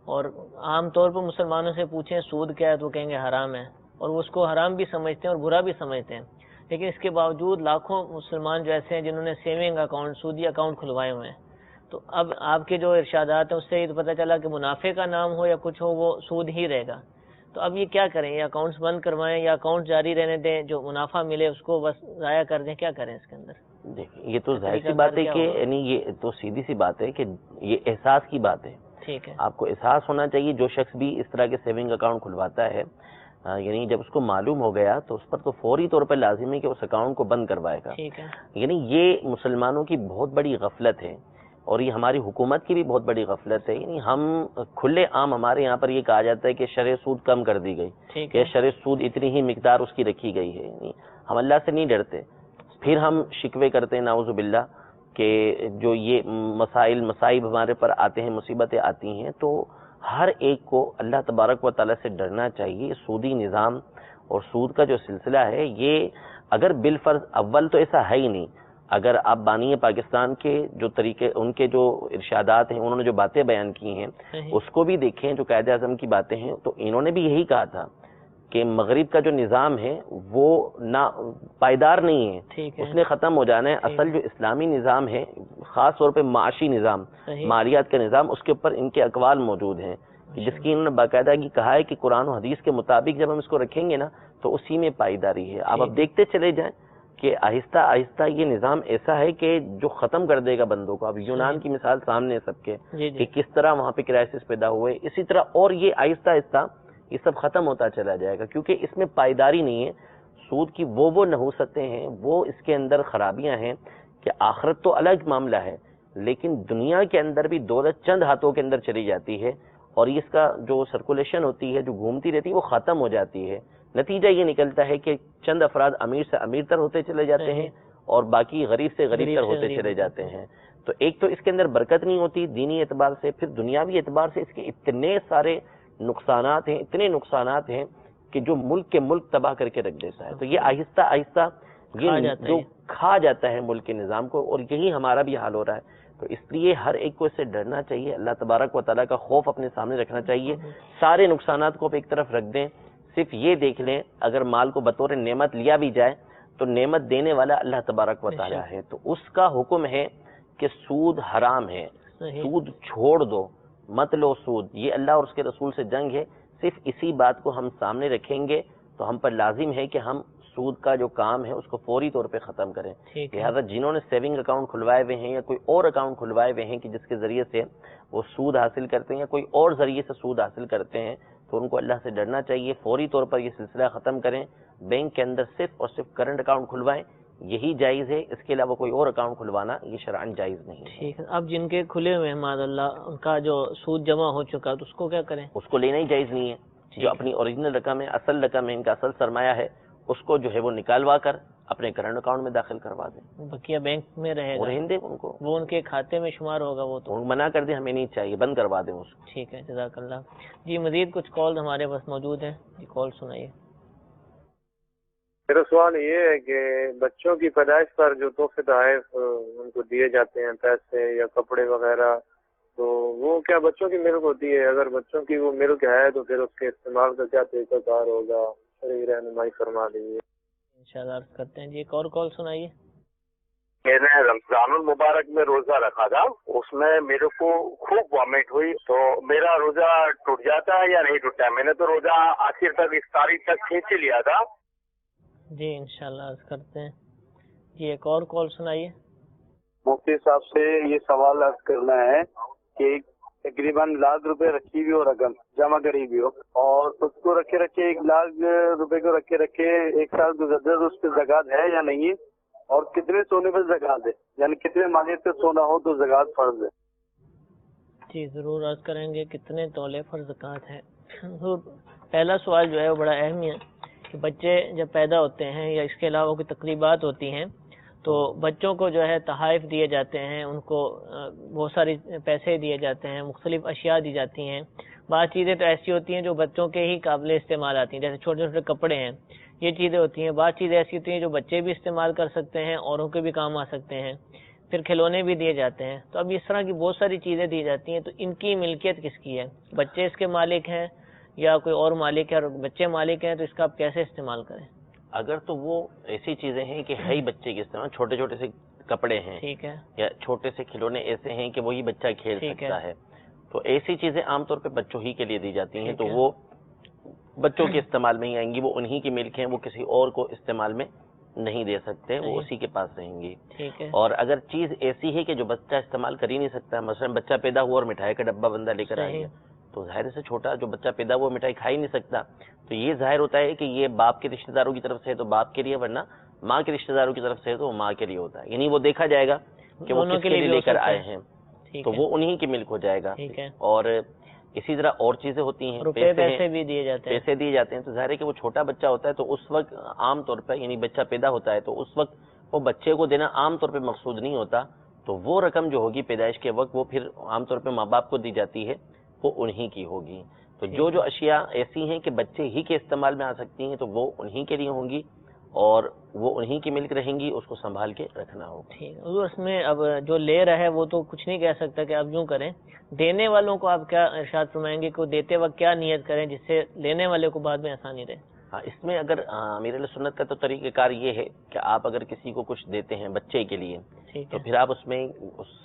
اور عام طور پر مسلمانوں سے پوچھیں سود کیا ہے تو کہیں گے حرام ہے، اور وہ اس کو حرام بھی سمجھتے ہیں اور برا بھی سمجھتے ہیں. لیکن اس کے باوجود لاکھوں مسلمان جو ایسے ہیں جنہوں نے سیونگ اکاؤنٹ، سودی اکاؤنٹ کھلوائے ہوئے ہیں. تو اب آپ کے جو ارشادات ہیں اس سے یہ تو پتہ چلا کہ منافع کا نام ہو یا کچھ ہو وہ سود ہی رہے گا. تو اب یہ کیا کریں؟ یہ اکاؤنٹس بند کروائیں یا اکاؤنٹ جاری رہنے دیں، جو منافع ملے اس کو بس ضائع کر دیں؟ کیا کریں اس کے اندر؟ دیکھیں یہ تو ظاہر سی بات ہے کہ یعنی یہ تو سیدھی سی بات ہے کہ یہ احساس کی بات ہے. ٹھیک ہے، آپ کو احساس ہونا چاہیے. جو شخص بھی اس طرح کے سیونگ اکاؤنٹ کھلواتا ہے یعنی جب اس کو معلوم ہو گیا تو اس پر تو فوری طور پر لازم ہے کہ اس اکاؤنٹ کو بند کروائے گا. ٹھیک ہے. یعنی یہ مسلمانوں کی بہت بڑی غفلت ہے اور یہ ہماری حکومت کی بھی بہت بڑی غفلت ہے. یعنی ہم کھلے عام ہمارے یہاں پر یہ کہا جاتا ہے کہ شرح سود کم کر دی گئی، کہ شرح سود اتنی ہی مقدار اس کی رکھی گئی ہے. یعنی ہم اللہ سے نہیں ڈرتے، پھر ہم شکوے کرتے ہیں نعوذ باللہ کہ جو یہ مسائل مصائب ہمارے پر آتے ہیں، مصیبتیں آتی ہیں. تو ہر ایک کو اللہ تبارک و تعالیٰ سے ڈرنا چاہیے. سودی نظام اور سود کا جو سلسلہ ہے یہ اگر بالفرض اول تو ایسا ہے ہی نہیں. اگر آپ بانی پاکستان کے جو طریقے، ان کے جو ارشادات ہیں، انہوں نے جو باتیں بیان کی ہیں اس کو بھی دیکھیں، جو قائد اعظم کی باتیں ہیں، تو انہوں نے بھی یہی کہا تھا کہ مغرب کا جو نظام ہے وہ نہ پائیدار نہیں ہے، اس نے ختم ہو جانا ہے. اصل جو اسلامی نظام ہے، خاص طور پہ معاشی نظام، مالیات کا نظام، اس کے اوپر ان کے اقوال موجود ہیں جس کی انہوں نے باقاعدگی کہا ہے کہ قرآن و حدیث کے مطابق جب ہم اس کو رکھیں گے نا تو اسی میں پائیداری ہے. آپ اب دیکھتے چلے جائیں کہ آہستہ آہستہ یہ نظام ایسا ہے کہ جو ختم کر دے گا بندوں کو. اب یونان کی مثال سامنے ہے سب کے کہ کس طرح وہاں پہ کرائسس پیدا ہوئے، اسی طرح اور یہ آہستہ آہستہ یہ سب ختم ہوتا چلا جائے گا کیونکہ اس میں پائیداری نہیں ہے. سود کی وہ نحوستیں ہیں، وہ اس کے اندر خرابیاں ہیں کہ آخرت تو الگ معاملہ ہے لیکن دنیا کے اندر بھی دولت چند ہاتھوں کے اندر چلی جاتی ہے اور اس کا جو سرکولیشن ہوتی ہے، جو گھومتی رہتی ہے، وہ ختم ہو جاتی ہے. نتیجہ یہ نکلتا ہے کہ چند افراد امیر سے امیر تر ہوتے چلے جاتے ہیں اور باقی غریب سے غریب تر ہوتے چلے جاتے ہیں. تو ایک تو اس کے اندر برکت نہیں ہوتی دینی اعتبار سے، پھر دنیاوی اعتبار سے اس کے اتنے سارے نقصانات ہیں، اتنے نقصانات ہیں کہ جو ملک کے ملک تباہ کر کے رکھ دیتا ہے. تو یہ آہستہ آہستہ یہ جو کھا جاتا ہے ملک کے نظام کو، اور یہی ہمارا بھی حال ہو رہا ہے. تو اس لیے ہر ایک کو اس سے ڈرنا چاہیے، اللہ تبارک و تعالیٰ کا خوف اپنے سامنے رکھنا چاہیے. سارے نقصانات کو ایک طرف رکھ دیں، صرف یہ دیکھ لیں اگر مال کو بطور نعمت لیا بھی جائے تو نعمت دینے والا اللہ تبارک و تعالیٰ ہے. تو اس کا حکم ہے کہ سود حرام ہے، سود چھوڑ دو، مت لو سود. یہ اللہ اور اس کے رسول سے جنگ ہے. صرف اسی بات کو ہم سامنے رکھیں گے تو ہم پر لازم ہے کہ ہم سود کا جو کام ہے اس کو فوری طور پہ ختم کریں. لہٰذا جنہوں نے سیونگ اکاؤنٹ کھلوائے ہوئے ہیں یا کوئی اور اکاؤنٹ کھلوائے ہوئے ہیں کہ جس کے ذریعے سے وہ سود حاصل کرتے ہیں یا کوئی اور ذریعے سے سود حاصل کرتے ہیں، تو ان کو اللہ سے ڈرنا چاہیے. فوری طور پر یہ سلسلہ ختم کریں. بینک کے اندر صرف اور صرف کرنٹ اکاؤنٹ کھلوائیں، یہی جائز ہے. اس کے علاوہ کوئی اور اکاؤنٹ کھلوانا یہ شرعاً جائز نہیں ہے. ٹھیک ہے. اب جن کے کھلے ہوئے ہیں معاذ اللہ، ان کا جو سود جمع ہو چکا تو اس کو کیا کریں؟ اس کو لینا ہی جائز نہیں ہے. جو اپنی اوریجنل رقم ہے، اصل رقم ہے، ان کا اصل سرمایہ ہے، اس کو جو ہے وہ نکالوا کر اپنے کرنٹ اکاؤنٹ میں داخل کروا دیں. بقیہ بینک میں رہے گا، رہنے دیں ان کو، وہ ان کے کھاتے میں شمار ہوگا. وہ تو منع کر دیں، ہمیں نہیں چاہیے، بند کروا دیں اس کو. ٹھیک ہے، جزاک اللہ. جی مزید کچھ کال ہمارے پاس موجود ہیں، جی کال سنائیے. میرا سوال یہ ہے کہ بچوں کی پیدائش پر جو تحفے تحائف ان کو دیے جاتے ہیں، پیسے یا کپڑے وغیرہ، تو وہ کیا بچوں کی ملک ہوتی ہے؟ اگر بچوں کی وہ ملک ہے تو پھر اس کے استعمال کا کیا طریقہ کار ہوگا؟ شرعی رہنمائی فرما دیجیے. انشاءاللہ عرض کرتے ہیں. جی ایک اور کال سنائیے. میں نے رمضان المبارک میں روزہ رکھا تھا، اس میں میرے کو خوب وامٹ ہوئی، تو میرا روزہ ٹوٹ جاتا ہے یا نہیں ٹوٹتا ہے؟ میں نے تو روزہ آخر تک اس تاریخ تک کھینچ لیا تھا. جی انشاءاللہ عرض کرتے ہیں. جی ایک اور کال سنائیے. مفتی صاحب سے یہ سوال عرض کرنا ہے کہ تقریباً لاکھ روپے رکھی ہوئی ہو، رقم جمع کری ہوئی ہو، اور اس کو رکھے 1,00,000 روپے کو رکھے 1 سال گزر تو اس پہ زکوٰۃ ہے یا نہیں ہے؟ اور کتنے سونے پہ زکوٰۃ ہے، یعنی کتنے مالیت پہ سونا ہو تو زکوٰۃ فرض ہے؟ جی ضرور عرض کریں گے. کتنے تولے پر زکوٰۃ ہے؟ پہلا سوال جو ہے وہ بڑا اہم ہے کہ بچے جب پیدا ہوتے ہیں یا اس کے علاوہ کوئی تقریبات ہوتی ہیں تو بچوں کو جو ہے تحائف دیے جاتے ہیں، ان کو بہت ساری پیسے دیے جاتے ہیں، مختلف اشیاء دی جاتی ہیں. بعض چیزیں تو ایسی ہوتی ہیں جو بچوں کے ہی قابل استعمال آتی ہیں، جیسے چھوٹے چھوٹے کپڑے ہیں، یہ چیزیں ہوتی ہیں. بعض چیزیں ایسی ہوتی ہیں جو بچے بھی استعمال کر سکتے ہیں، اوروں کے بھی کام آ سکتے ہیں. پھر کھلونے بھی دیے جاتے ہیں. تو اب اس طرح کی بہت ساری چیزیں دی جاتی ہیں، تو ان کی ملکیت کس کی ہے؟ بچے اس کے مالک ہیں یا کوئی اور مالک ہے؟ اور بچے مالک ہیں تو اس کا آپ کیسے استعمال کریں؟ اگر تو وہ ایسی چیزیں ہیں کہ ہے ہی بچے کے استعمال، چھوٹے چھوٹے سے کپڑے ہیں، ٹھیک ہے، یا چھوٹے سے کھلونے ایسے ہیں کہ وہی بچہ کھیل سکتا ہے، تو ایسی چیزیں عام طور پہ بچوں ہی کے لیے دی جاتی ہیں. تو وہ بچوں کے استعمال میں ہی آئیں گی، وہ انہی کی ملک ہیں، وہ کسی اور کو استعمال میں نہیں دے سکتے، وہ اسی کے پاس رہیں گی. اور اگر چیز ایسی ہے کہ جو بچہ استعمال کر ہی نہیں سکتا، مثلا بچہ پیدا ہوا اور مٹھائی کا ڈبہ بندہ لے کر آ گیا، تو ظاہر سے چھوٹا جو بچہ پیدا ہوا مٹھائی کھا ہی نہیں سکتا، تو یہ ظاہر ہوتا ہے کہ یہ باپ کے رشتہ داروں کی طرف سے ہے تو باپ کے لیے، ورنہ ماں کے رشتہ داروں کی طرف سے ہے تو وہ ماں کے لیے ہوتا ہے. یعنی وہ دیکھا جائے گا کہ وہ کس کے لیے لے کر آئے ہیں، تو وہ انہی کی ملک ہو جائے گا. اور اسی طرح اور چیزیں ہوتی ہیں، پیسے بھی دیے جاتے ہیں، پیسے دیے جاتے ہیں. تو ظاہر ہے کہ وہ چھوٹا بچہ ہوتا ہے تو اس وقت عام طور پہ، یعنی بچہ پیدا ہوتا ہے تو اس وقت وہ بچے کو دینا عام طور پہ مقصود نہیں ہوتا، تو وہ رقم جو ہوگی پیدائش کے وقت وہ پھر عام طور پہ ماں باپ کو دی جاتی ہے، وہ انہی کی ہوگی. تو جو اشیاء ایسی ہیں کہ بچے ہی کے استعمال میں آ سکتی ہیں تو وہ انہی کے لیے ہوں گی اور وہ انہی کی ملک رہیں گی، اس کو سنبھال کے رکھنا ہوگا. اس میں اب جو لے رہا ہے وہ تو کچھ نہیں کہہ سکتا کہ آپ یوں کریں، دینے والوں کو آپ کیا ارشاد فرمائیں گے کہ وہ دیتے وقت کیا نیت کریں جس سے لینے والے کو بعد میں آسانی رہے؟ ہاں، اس میں اگر امیر اہل سنت کا تو طریقہ کار یہ ہے کہ آپ اگر کسی کو کچھ دیتے ہیں بچے کے لیے تو پھر آپ اس میں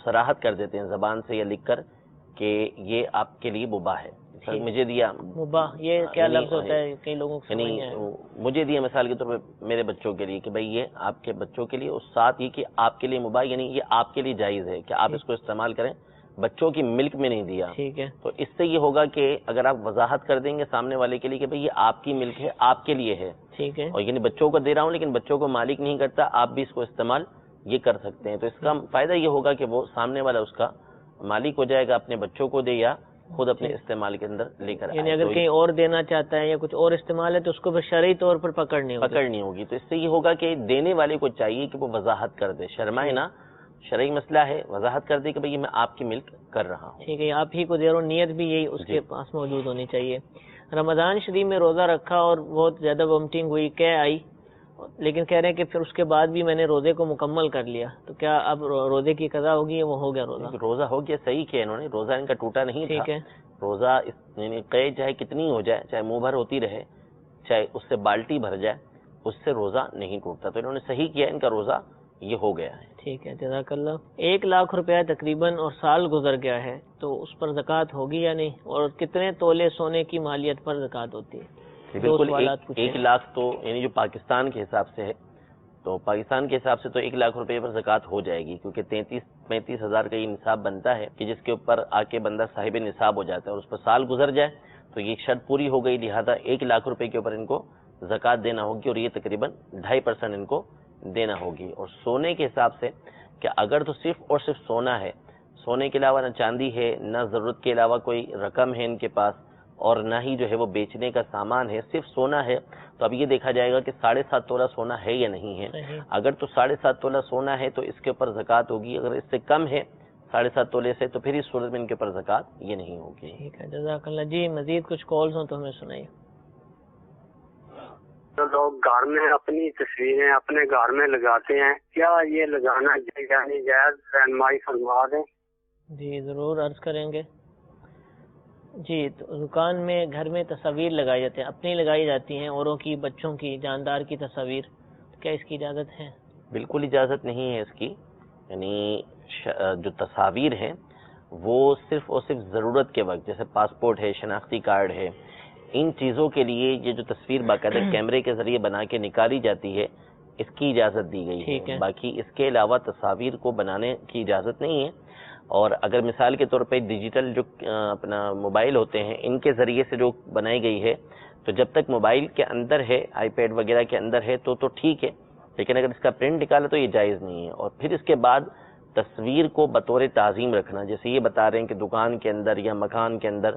صراحت کر دیتے ہیں زبان سے یا لکھ کر کہ یہ آپ کے لیے مباح ہے. مجھے دیا مباح، یہ کیا لفظ ہوتا ہے کئی لوگوں کو یعنی مجھے دیا مثال کے طور پہ میرے بچوں کے لیے کہ بھائی یہ آپ کے بچوں کے لیے، اور ساتھ ہی کہ آپ کے لیے مباح، یعنی یہ آپ کے لیے جائز ہے کہ آپ اس کو استعمال کریں، بچوں کی ملک میں نہیں دیا. تو اس سے یہ ہوگا کہ اگر آپ وضاحت کر دیں گے سامنے والے کے لیے کہ بھائی یہ آپ کی ملک ہے، آپ کے لیے ہے، اور یعنی بچوں کو دے رہا ہوں لیکن بچوں کو مالک نہیں کرتا، آپ بھی اس کو استعمال یہ کر سکتے ہیں. تو اس کا فائدہ یہ ہوگا کہ وہ سامنے والا اس کا مالک ہو جائے گا، اپنے بچوں کو دے یا خود اپنے استعمال کے اندر لے کر آئے. یعنی اگر کہیں اور دینا چاہتا ہے یا کچھ اور استعمال ہے تو اس کو پھر شرعی طور پر پکڑنی ہوگی. تو اس سے یہ ہوگا کہ دینے والے کو چاہیے کہ وہ وضاحت کر دے، شرمائے نہ، شرعی مسئلہ ہے، وضاحت کر دے کہ بھئی میں آپ کی ملک کر رہا ہوں. ٹھیک ہے، آپ ہی کو دے رہا ہوں، نیت بھی یہی اس کے پاس موجود ہونی چاہیے. رمضان شریف میں روزہ رکھا اور بہت زیادہ وامٹنگ ہوئی، کہہ آئی، لیکن کہہ رہے ہیں کہ پھر اس کے بعد بھی میں نے روزے کو مکمل کر لیا، تو کیا اب روزے کی قضا ہوگی یا وہ ہو گیا روزہ؟ روزہ ہو گیا، صحیح کیا انہوں نے، روزہ ان کا ٹوٹا نہیں تھا. ٹھیک ہے، روزہ یعنی قید چاہے کتنی ہو جائے، چاہے منہ بھر ہوتی رہے، چاہے اس سے بالٹی بھر جائے، اس سے روزہ نہیں ٹوٹتا. تو انہوں نے صحیح کیا، ان کا روزہ یہ ہو گیا ہے. ٹھیک ہے، جزاک اللہ. 1 لاکھ روپیہ تقریباً اور سال گزر گیا ہے تو اس پر زکوٰۃ ہوگی یا نہیں؟ اور کتنے تولے سونے کی مالیت پر زکوٰۃ ہوتی ہے؟ بالکل 1 لاکھ تو یعنی جو پاکستان کے حساب سے ہے، تو پاکستان کے حساب سے تو 1 لاکھ روپے پر زکوٰۃ ہو جائے گی، کیونکہ 33-35 ہزار کا یہ نصاب بنتا ہے کہ جس کے اوپر آ کے بندہ صاحب نصاب ہو جاتا ہے، اور اس پر سال گزر جائے تو یہ شرط پوری ہو گئی. لہٰذا 1 لاکھ روپے کے اوپر ان کو زکوٰۃ دینا ہوگی، اور یہ تقریباً 2.5% ان کو دینا ہوگی. اور سونے کے حساب سے کہ اگر تو صرف اور صرف سونا ہے، سونے کے علاوہ نہ چاندی ہے، نہ ضرورت کے علاوہ کوئی رقم ہے ان کے پاس، اور نہ ہی جو ہے وہ بیچنے کا سامان ہے، صرف سونا ہے، تو اب یہ دیکھا جائے گا کہ 7.5 تولہ سونا ہے یا نہیں ہے. اگر تو 7.5 تولہ سونا ہے تو اس کے اوپر زکوٰۃ ہوگی. اگر اس سے کم ہے 7.5 تولے سے تو پھر اس صورت میں ان کے اوپر زکوٰۃ یہ نہیں ہوگی. ٹھیک ہے، جزاک اللہ. جی مزید کچھ کالز ہوں تو ہمیں سنائیے. لوگ گھر میں اپنی تصویریں اپنے گھر میں لگاتے ہیں، کیا یہ لگانا یعنی جائز؟ رہنمائی فرما دیں. جی ضرور عرض کریں گے. جی، تو دکان میں گھر میں تصاویر لگائی جاتے ہیں، اپنی لگائی جاتی ہیں، اوروں کی، بچوں کی، جاندار کی تصاویر، کیا اس کی اجازت ہے؟ بالکل اجازت نہیں ہے اس کی. یعنی جو تصاویر ہیں وہ صرف اور صرف ضرورت کے وقت، جیسے پاسپورٹ ہے، شناختی کارڈ ہے، ان چیزوں کے لیے یہ جو تصویر باقاعدہ کیمرے کے ذریعے بنا کے نکالی جاتی ہے، اس کی اجازت دی گئی ہے. باقی اس کے علاوہ تصاویر کو بنانے کی اجازت نہیں ہے. اور اگر مثال کے طور پہ ڈیجیٹل جو اپنا موبائل ہوتے ہیں، ان کے ذریعے سے جو بنائی گئی ہے، تو جب تک موبائل کے اندر ہے، آئی پیڈ وغیرہ کے اندر ہے تو ٹھیک ہے، لیکن اگر اس کا پرنٹ نکالا تو یہ جائز نہیں ہے. اور پھر اس کے بعد تصویر کو بطور تعظیم رکھنا، جیسے یہ بتا رہے ہیں کہ دکان کے اندر یا مکان کے اندر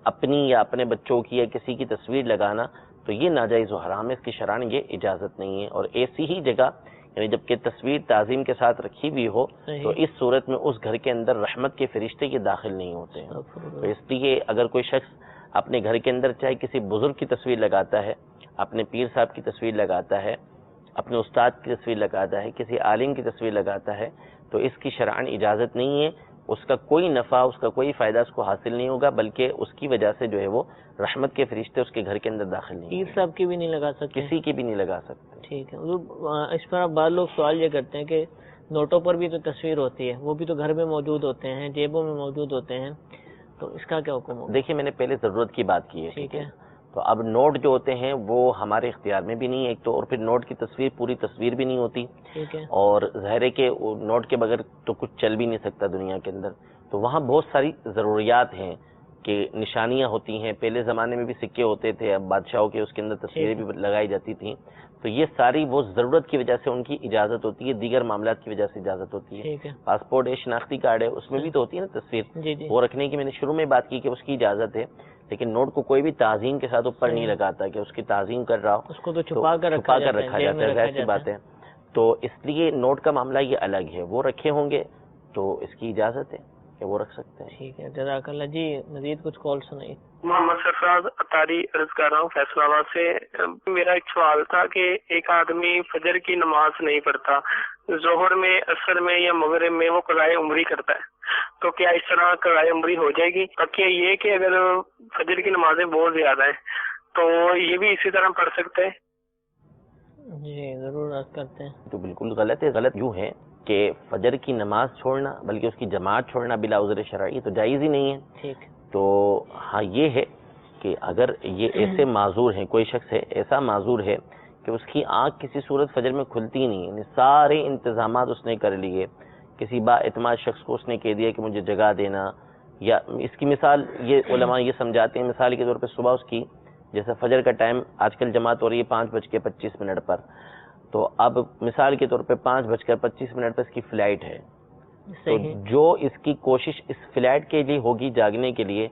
اپنی یا اپنے بچوں کی یا کسی کی تصویر لگانا تو یہ ناجائز و حرام ہے، اس کی شرع یہ اجازت نہیں ہے. اور ایسی ہی جگہ یعنی جبکہ تصویر تعظیم کے ساتھ رکھی ہوئی ہو تو اس صورت میں اس گھر کے اندر رحمت کے فرشتے یہ داخل نہیں ہوتے ہیں. تو اس لیے اگر کوئی شخص اپنے گھر کے اندر چاہے کسی بزرگ کی تصویر لگاتا ہے، اپنے پیر صاحب کی تصویر لگاتا ہے، اپنے استاد کی تصویر لگاتا ہے، کسی عالم کی تصویر لگاتا ہے تو اس کی شرعاً اجازت نہیں ہے. اس کا کوئی نفع، اس کا کوئی فائدہ اس کو حاصل نہیں ہوگا، بلکہ اس کی وجہ سے جو ہے وہ رحمت کے فرشتے اس کے گھر کے اندر داخل نہیں پیر صاحب کی بھی نہیں لگا سکتے، کسی کی بھی نہیں لگا سکتے. ٹھیک ہے. اس پر بعض لوگ سوال یہ کرتے ہیں کہ نوٹوں پر بھی تو تصویر ہوتی ہے، وہ بھی تو گھر میں موجود ہوتے ہیں، جیبوں میں موجود ہوتے ہیں، تو اس کا کیا حکم ہوگا؟ دیکھیے میں نے پہلے ضرورت کی بات کی ہے، ٹھیک ہے. تو اب نوٹ جو ہوتے ہیں وہ ہمارے اختیار میں بھی نہیں ہے ایک تو، اور پھر نوٹ کی تصویر پوری تصویر بھی نہیں ہوتی، ٹھیک ہے. اور ظاہر ہے کہ نوٹ کے بغیر تو کچھ چل بھی نہیں سکتا دنیا کے اندر. تو وہاں بہت ساری ضروریات ہیں کہ نشانیاں ہوتی ہیں. پہلے زمانے میں بھی سکے ہوتے تھے، اب بادشاہوں کے اس کے اندر تصویریں بھی لگائی جاتی تھیں. تو یہ ساری وہ ضرورت کی وجہ سے ان کی اجازت ہوتی ہے، دیگر معاملات کی وجہ سے اجازت ہوتی ہے. پاسپورٹ ہے، شناختی کارڈ ہے، اس میں بھی تو ہوتی ہے نا تصویر، وہ رکھنے کی میں نے شروع میں بات کی کہ اس کی اجازت ہے. لیکن نوٹ کو کوئی بھی تعظیم کے ساتھ اوپر نہیں لگاتا کہ اس کی تعظیم کر رہا ہو، اس کو تو چھپا کر رکھا جاتا ہے، ظاہر سی بات ہے. تو اس لیے نوٹ کا معاملہ یہ الگ ہے، وہ رکھے ہوں گے تو اس کی اجازت ہے کہ وہ رکھ سکتے ہیں. ٹھیک ہے، جزاک اللہ. جی مزید کچھ کال سنائیے. محمد سرفراز اطاری عرض کر رہا ہوں فیصلہ آباد سے. میرا ایک سوال تھا کہ ایک آدمی فجر کی نماز نہیں پڑھتا، ظہر میں، عصر میں یا مغرب میں وہ قضائے عمری کرتا ہے، تو کیا اس طرح قضائے عمری ہو جائے گی؟ باقی یہ کہ اگر فجر کی نمازیں بہت زیادہ ہیں تو یہ بھی اسی طرح پڑھ سکتے ہیں؟ جی ضرور عرض کرتے ہیں. تو بالکل غلط ہے. غلط یوں ہے کہ فجر کی نماز چھوڑنا بلکہ اس کی جماعت چھوڑنا بلا عذر شرعی تو جائز ہی نہیں ہے. ٹھیک. تو ہاں یہ ہے کہ اگر یہ ایسے معذور ہیں، کوئی شخص ہے ایسا معذور ہے کہ اس کی آنکھ کسی صورت فجر میں کھلتی نہیں، یعنی سارے انتظامات اس نے کر لیے، کسی با اعتماد شخص کو اس نے کہہ دیا کہ مجھے جگہ دینا، یا اس کی مثال یہ علماء یہ سمجھاتے ہیں مثال کے طور پہ صبح اس کی جیسے فجر کا ٹائم آج کل جماعت ہو رہی ہے 5:25 پر، تو اب مثال کے طور پہ 5:25 پر اس کی فلائٹ ہے. تو جو اس کی کوشش اس فلائٹ کے لیے ہوگی جاگنے کے لیے،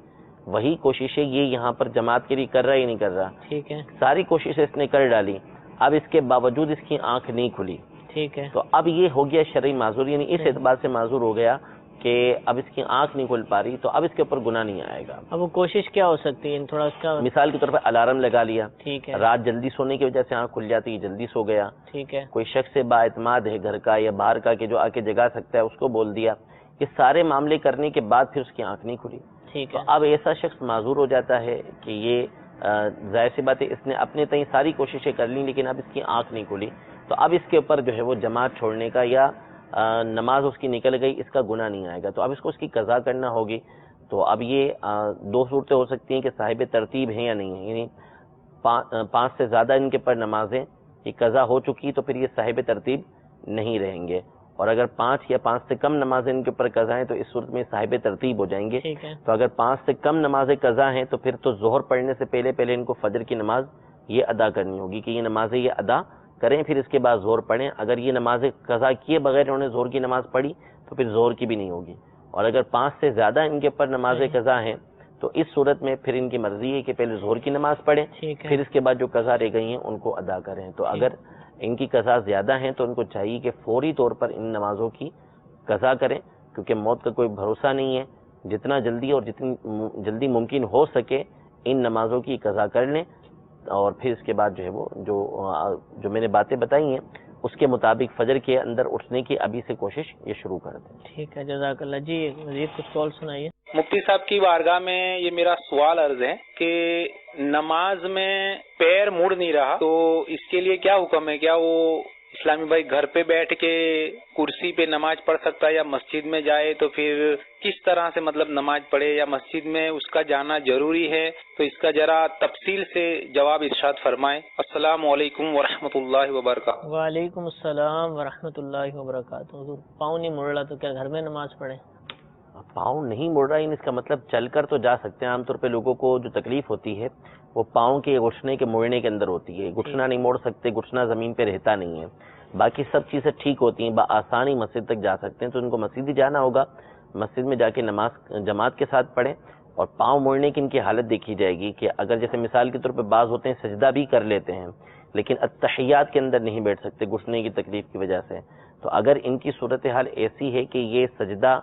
وہی کوششیں یہ یہاں پر جماعت کے لیے کر رہا ہی نہیں کر رہا. ٹھیک ہے. ساری کوششیں اس نے کر ڈالی، اب اس کے باوجود اس کی آنکھ نہیں کھلی. ٹھیک ہے. تو اب یہ ہو گیا شرعی معذور، یعنی اس اعتبار سے معذور ہو گیا کہ اب اس کی آنکھ نہیں کھل پا رہی، تو اب اس کے اوپر گناہ نہیں آئے گا. اب وہ کوشش کیا ہو سکتی ہے تھوڑا اس کا؟ مثال کے طور پر الارم لگا لیا، ٹھیک ہے، رات جلدی سونے کی وجہ سے آنکھ کھل جاتی ہے، جلدی سو گیا. ٹھیک ہے. کوئی شخص با اعتماد ہے گھر کا یا باہر کا کہ جو آ کے جگا سکتا ہے، اس کو بول دیا. یہ سارے معاملے کرنے کے بعد پھر اس کی آنکھ نہیں کھلی. ٹھیک تو ہے. اب ایسا شخص معذور ہو جاتا ہے کہ یہ ظاہر سی بات ہے اس نے اپنے تئیں ساری کوششیں کر لیں لیکن اب اس کی آنکھ نہیں کھلی، تو اب اس کے اوپر جو ہے وہ جماعت چھوڑنے کا یا نماز اس کی نکل گئی اس کا گناہ نہیں آئے گا. تو اب اس کو اس کی قضا کرنا ہوگی. تو اب یہ دو صورتیں ہو سکتی ہیں کہ صاحب ترتیب ہیں یا نہیں ہیں، یعنی 5 سے زیادہ ان کے پر نمازیں یہ قضا ہو چکی تو پھر یہ صاحب ترتیب نہیں رہیں گے، اور اگر 5 یا 5 سے کم نمازیں ان کے اوپر قضا ہیں تو اس صورت میں صاحب ترتیب ہو جائیں گے. تو اگر 5 سے کم نمازیں قضا ہیں تو پھر تو ظہر پڑھنے سے پہلے ان کو فجر کی نماز یہ ادا کرنی ہوگی کہ یہ نمازیں یہ ادا کریں، پھر اس کے بعد ظہر پڑھیں. اگر یہ نمازیں قضا کیے بغیر انہوں نے ظہر کی نماز پڑھی تو پھر ظہر کی بھی نہیں ہوگی. اور اگر 5 سے زیادہ ان کے اوپر نمازیں قضا ہیں تو اس صورت میں پھر ان کی مرضی ہے کہ پہلے ظہر کی نماز پڑھیں، پھر اس کے بعد جو قضا رہ گئی ہیں ان کو ادا کریں. تو اگر ان کی قضا زیادہ ہیں تو ان کو چاہیے کہ فوری طور پر ان نمازوں کی قضا کریں، کیونکہ موت کا کوئی بھروسہ نہیں ہے. جتنا جلدی اور جتنی جلدی ممکن ہو سکے ان نمازوں کی قضا کر لیں، اور پھر اس کے بعد جو ہے وہ جو میں نے باتیں بتائی ہیں اس کے مطابق فجر کے اندر اٹھنے کی ابھی سے کوشش یہ شروع کر دیں. ٹھیک ہے، جزاک اللہ. جی مزید کچھ کال سنائیے. مفتی صاحب کی بارگاہ میں یہ میرا سوال عرض ہے کہ نماز میں پیر مڑ نہیں رہا تو اس کے لیے کیا حکم ہے؟ کیا وہ اسلامی بھائی گھر پہ بیٹھ کے کرسی پہ نماز پڑھ سکتا ہے، یا مسجد میں جائے تو پھر کس طرح سے مطلب نماز پڑھے، یا مسجد میں اس کا جانا ضروری ہے؟ تو اس کا ذرا تفصیل سے جواب ارشاد فرمائیں. السلام علیکم ورحمۃ اللہ وبرکاتہ. وعلیکم السلام ورحمۃ اللہ وبرکاتہ. حضور پاؤں نہیں مڑ رہا تو کیا گھر میں نماز پڑھیں؟ پاؤں نہیں مڑ رہا، اس کا مطلب چل کر تو جا سکتے ہیں. عام طور پہ لوگوں کو جو تکلیف ہوتی ہے وہ پاؤں کے گھٹنے کے مڑنے کے اندر ہوتی ہے. گھٹنا نہیں موڑ سکتے، گھٹنا زمین پہ رہتا نہیں ہے، باقی سب چیزیں ٹھیک ہوتی ہیں، بآسانی مسجد تک جا سکتے ہیں. تو ان کو مسجد ہی جانا ہوگا، مسجد میں جا کے نماز جماعت کے ساتھ پڑھیں. اور پاؤں موڑنے کی ان کی حالت دیکھی جائے گی کہ اگر جیسے مثال کے طور پہ بعض ہوتے ہیں سجدہ بھی کر لیتے ہیں لیکن التحیات کے اندر نہیں بیٹھ سکتے گھٹنے کی تکلیف کی وجہ سے، تو اگر ان کی صورتحال ایسی ہے کہ یہ سجدہ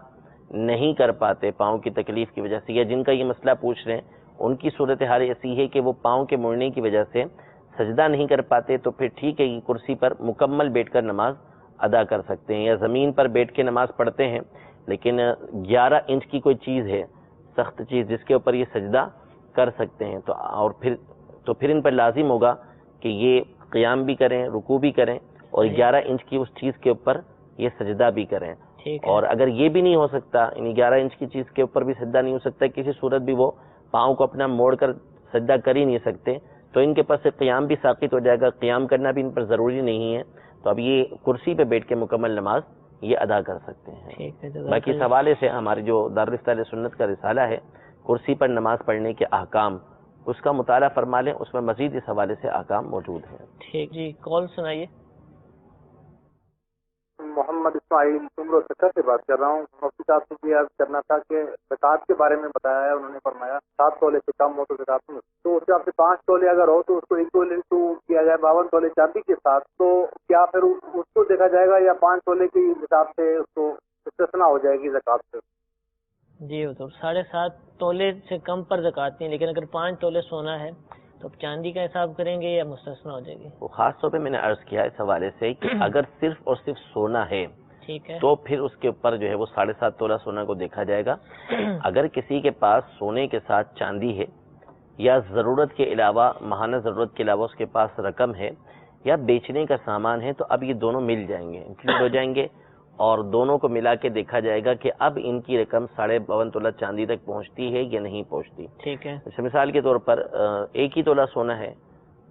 نہیں کر پاتے پاؤں کی تکلیف کی وجہ سے، یا جن کا یہ مسئلہ پوچھ رہے ہیں ان کی صورتحال ایسی ہے کہ وہ پاؤں کے مڑنے کی وجہ سے سجدہ نہیں کر پاتے، تو پھر ٹھیک ہے، یہ کرسی پر مکمل بیٹھ کر نماز ادا کر سکتے ہیں، یا زمین پر بیٹھ کے نماز پڑھتے ہیں لیکن 11 انچ کی کوئی چیز ہے، سخت چیز، جس کے اوپر یہ سجدہ کر سکتے ہیں، تو پھر ان پر لازم ہوگا کہ یہ قیام بھی کریں، رکوع بھی کریں، اور 11 انچ کی اس چیز کے اوپر یہ سجدہ بھی کریں۔ اور اگر یہ بھی نہیں ہو سکتا، یعنی 11 انچ کی چیز کے اوپر بھی سجدہ نہیں ہو سکتا، کسی صورت بھی وہ پاؤں کو اپنا موڑ کر سجدہ کر ہی نہیں سکتے، تو ان کے پاس سے قیام بھی ساقط ہو جائے گا، قیام کرنا بھی ان پر ضروری نہیں ہے، تو اب یہ کرسی پہ بیٹھ کے مکمل نماز یہ ادا کر سکتے ہیں۔ باقی اس حوالے سے ہماری جو دارالفتہ اہل سنت کا رسالہ ہے کرسی پر نماز پڑھنے کے احکام، اس کا مطالعہ فرما لیں، اس میں مزید اس حوالے سے احکام موجود ہیں۔ ٹھیک جی، کال سنائیے۔ محمد اسماعیل عمر سکر سے بات کر رہا ہوں۔ مفتی صاحب سے یہ عرض کرنا تھا کہ زکوٰۃ کے بارے میں بتایا ہے، انہوں نے فرمایا 7 تولے سے کم ہو تو زکوٰۃ نہیں، تو اس حساب سے 5 تولے اگر ہو تو اس کو ایکویلنٹ کیا جائے 52 تولے چاندی کے ساتھ، تو کیا پھر اس کو دیکھا جائے گا یا 5 تولے کے حساب سے اس کو استثنا ہو جائے گی زکوٰۃ سے؟ جی حضور، 7.5 تولے سے کم پر زکوٰۃ نہیں، لیکن اگر 5 تولے سونا ہے تو چاندی کا حساب کریں گے یا مستثنا ہو جائے گی؟ وہ خاص طور پہ میں نے عرض کیا اس حوالے سے کہ اگر صرف اور صرف سونا ہے ٹھیک ہے تو پھر اس کے اوپر جو ہے وہ 7.5 تولہ سونا کو دیکھا جائے گا۔ اگر کسی کے پاس سونے کے ساتھ چاندی ہے یا ضرورت کے علاوہ ماہانہ ضرورت کے علاوہ اس کے پاس رقم ہے یا بیچنے کا سامان ہے، تو اب یہ دونوں مل جائیں گے، انکلوڈ ہو جائیں گے، اور دونوں کو ملا کے دیکھا جائے گا کہ اب ان کی رقم 52.5 تولہ چاندی تک پہنچتی ہے یا نہیں پہنچتی۔ ٹھیک ہے، جیسے مثال کے طور پر 1 ہی تولہ سونا ہے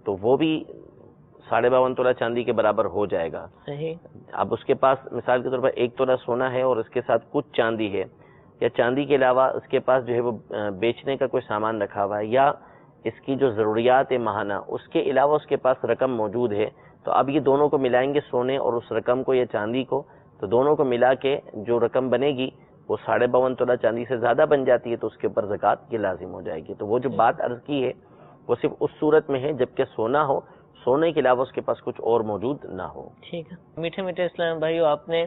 تو وہ بھی 52.5 تولہ چاندی کے برابر ہو جائے گا۔ صحیح۔ اب اس کے پاس مثال کے طور پر 1 تولہ سونا ہے اور اس کے ساتھ کچھ چاندی ہے، یا چاندی کے علاوہ اس کے پاس جو ہے وہ بیچنے کا کوئی سامان رکھا ہوا ہے، یا اس کی جو ضروریات ہے ماہانہ اس کے علاوہ اس کے پاس رقم موجود ہے، تو اب یہ دونوں کو ملائیں گے، سونے اور اس رقم کو یا چاندی کو، تو دونوں کو ملا کے جو رقم بنے گی وہ 52.5 تولہ چاندی سے زیادہ بن جاتی ہے، تو اس کے اوپر زکوٰۃ یہ لازم ہو جائے گی۔ تو وہ جو بات عرض کی ہے وہ صرف اس صورت میں ہے جبکہ سونا ہو، سونے کے علاوہ اس کے پاس کچھ اور موجود نہ ہو۔ ٹھیک ہے، میٹھے میٹھے اسلام بھائیو، آپ نے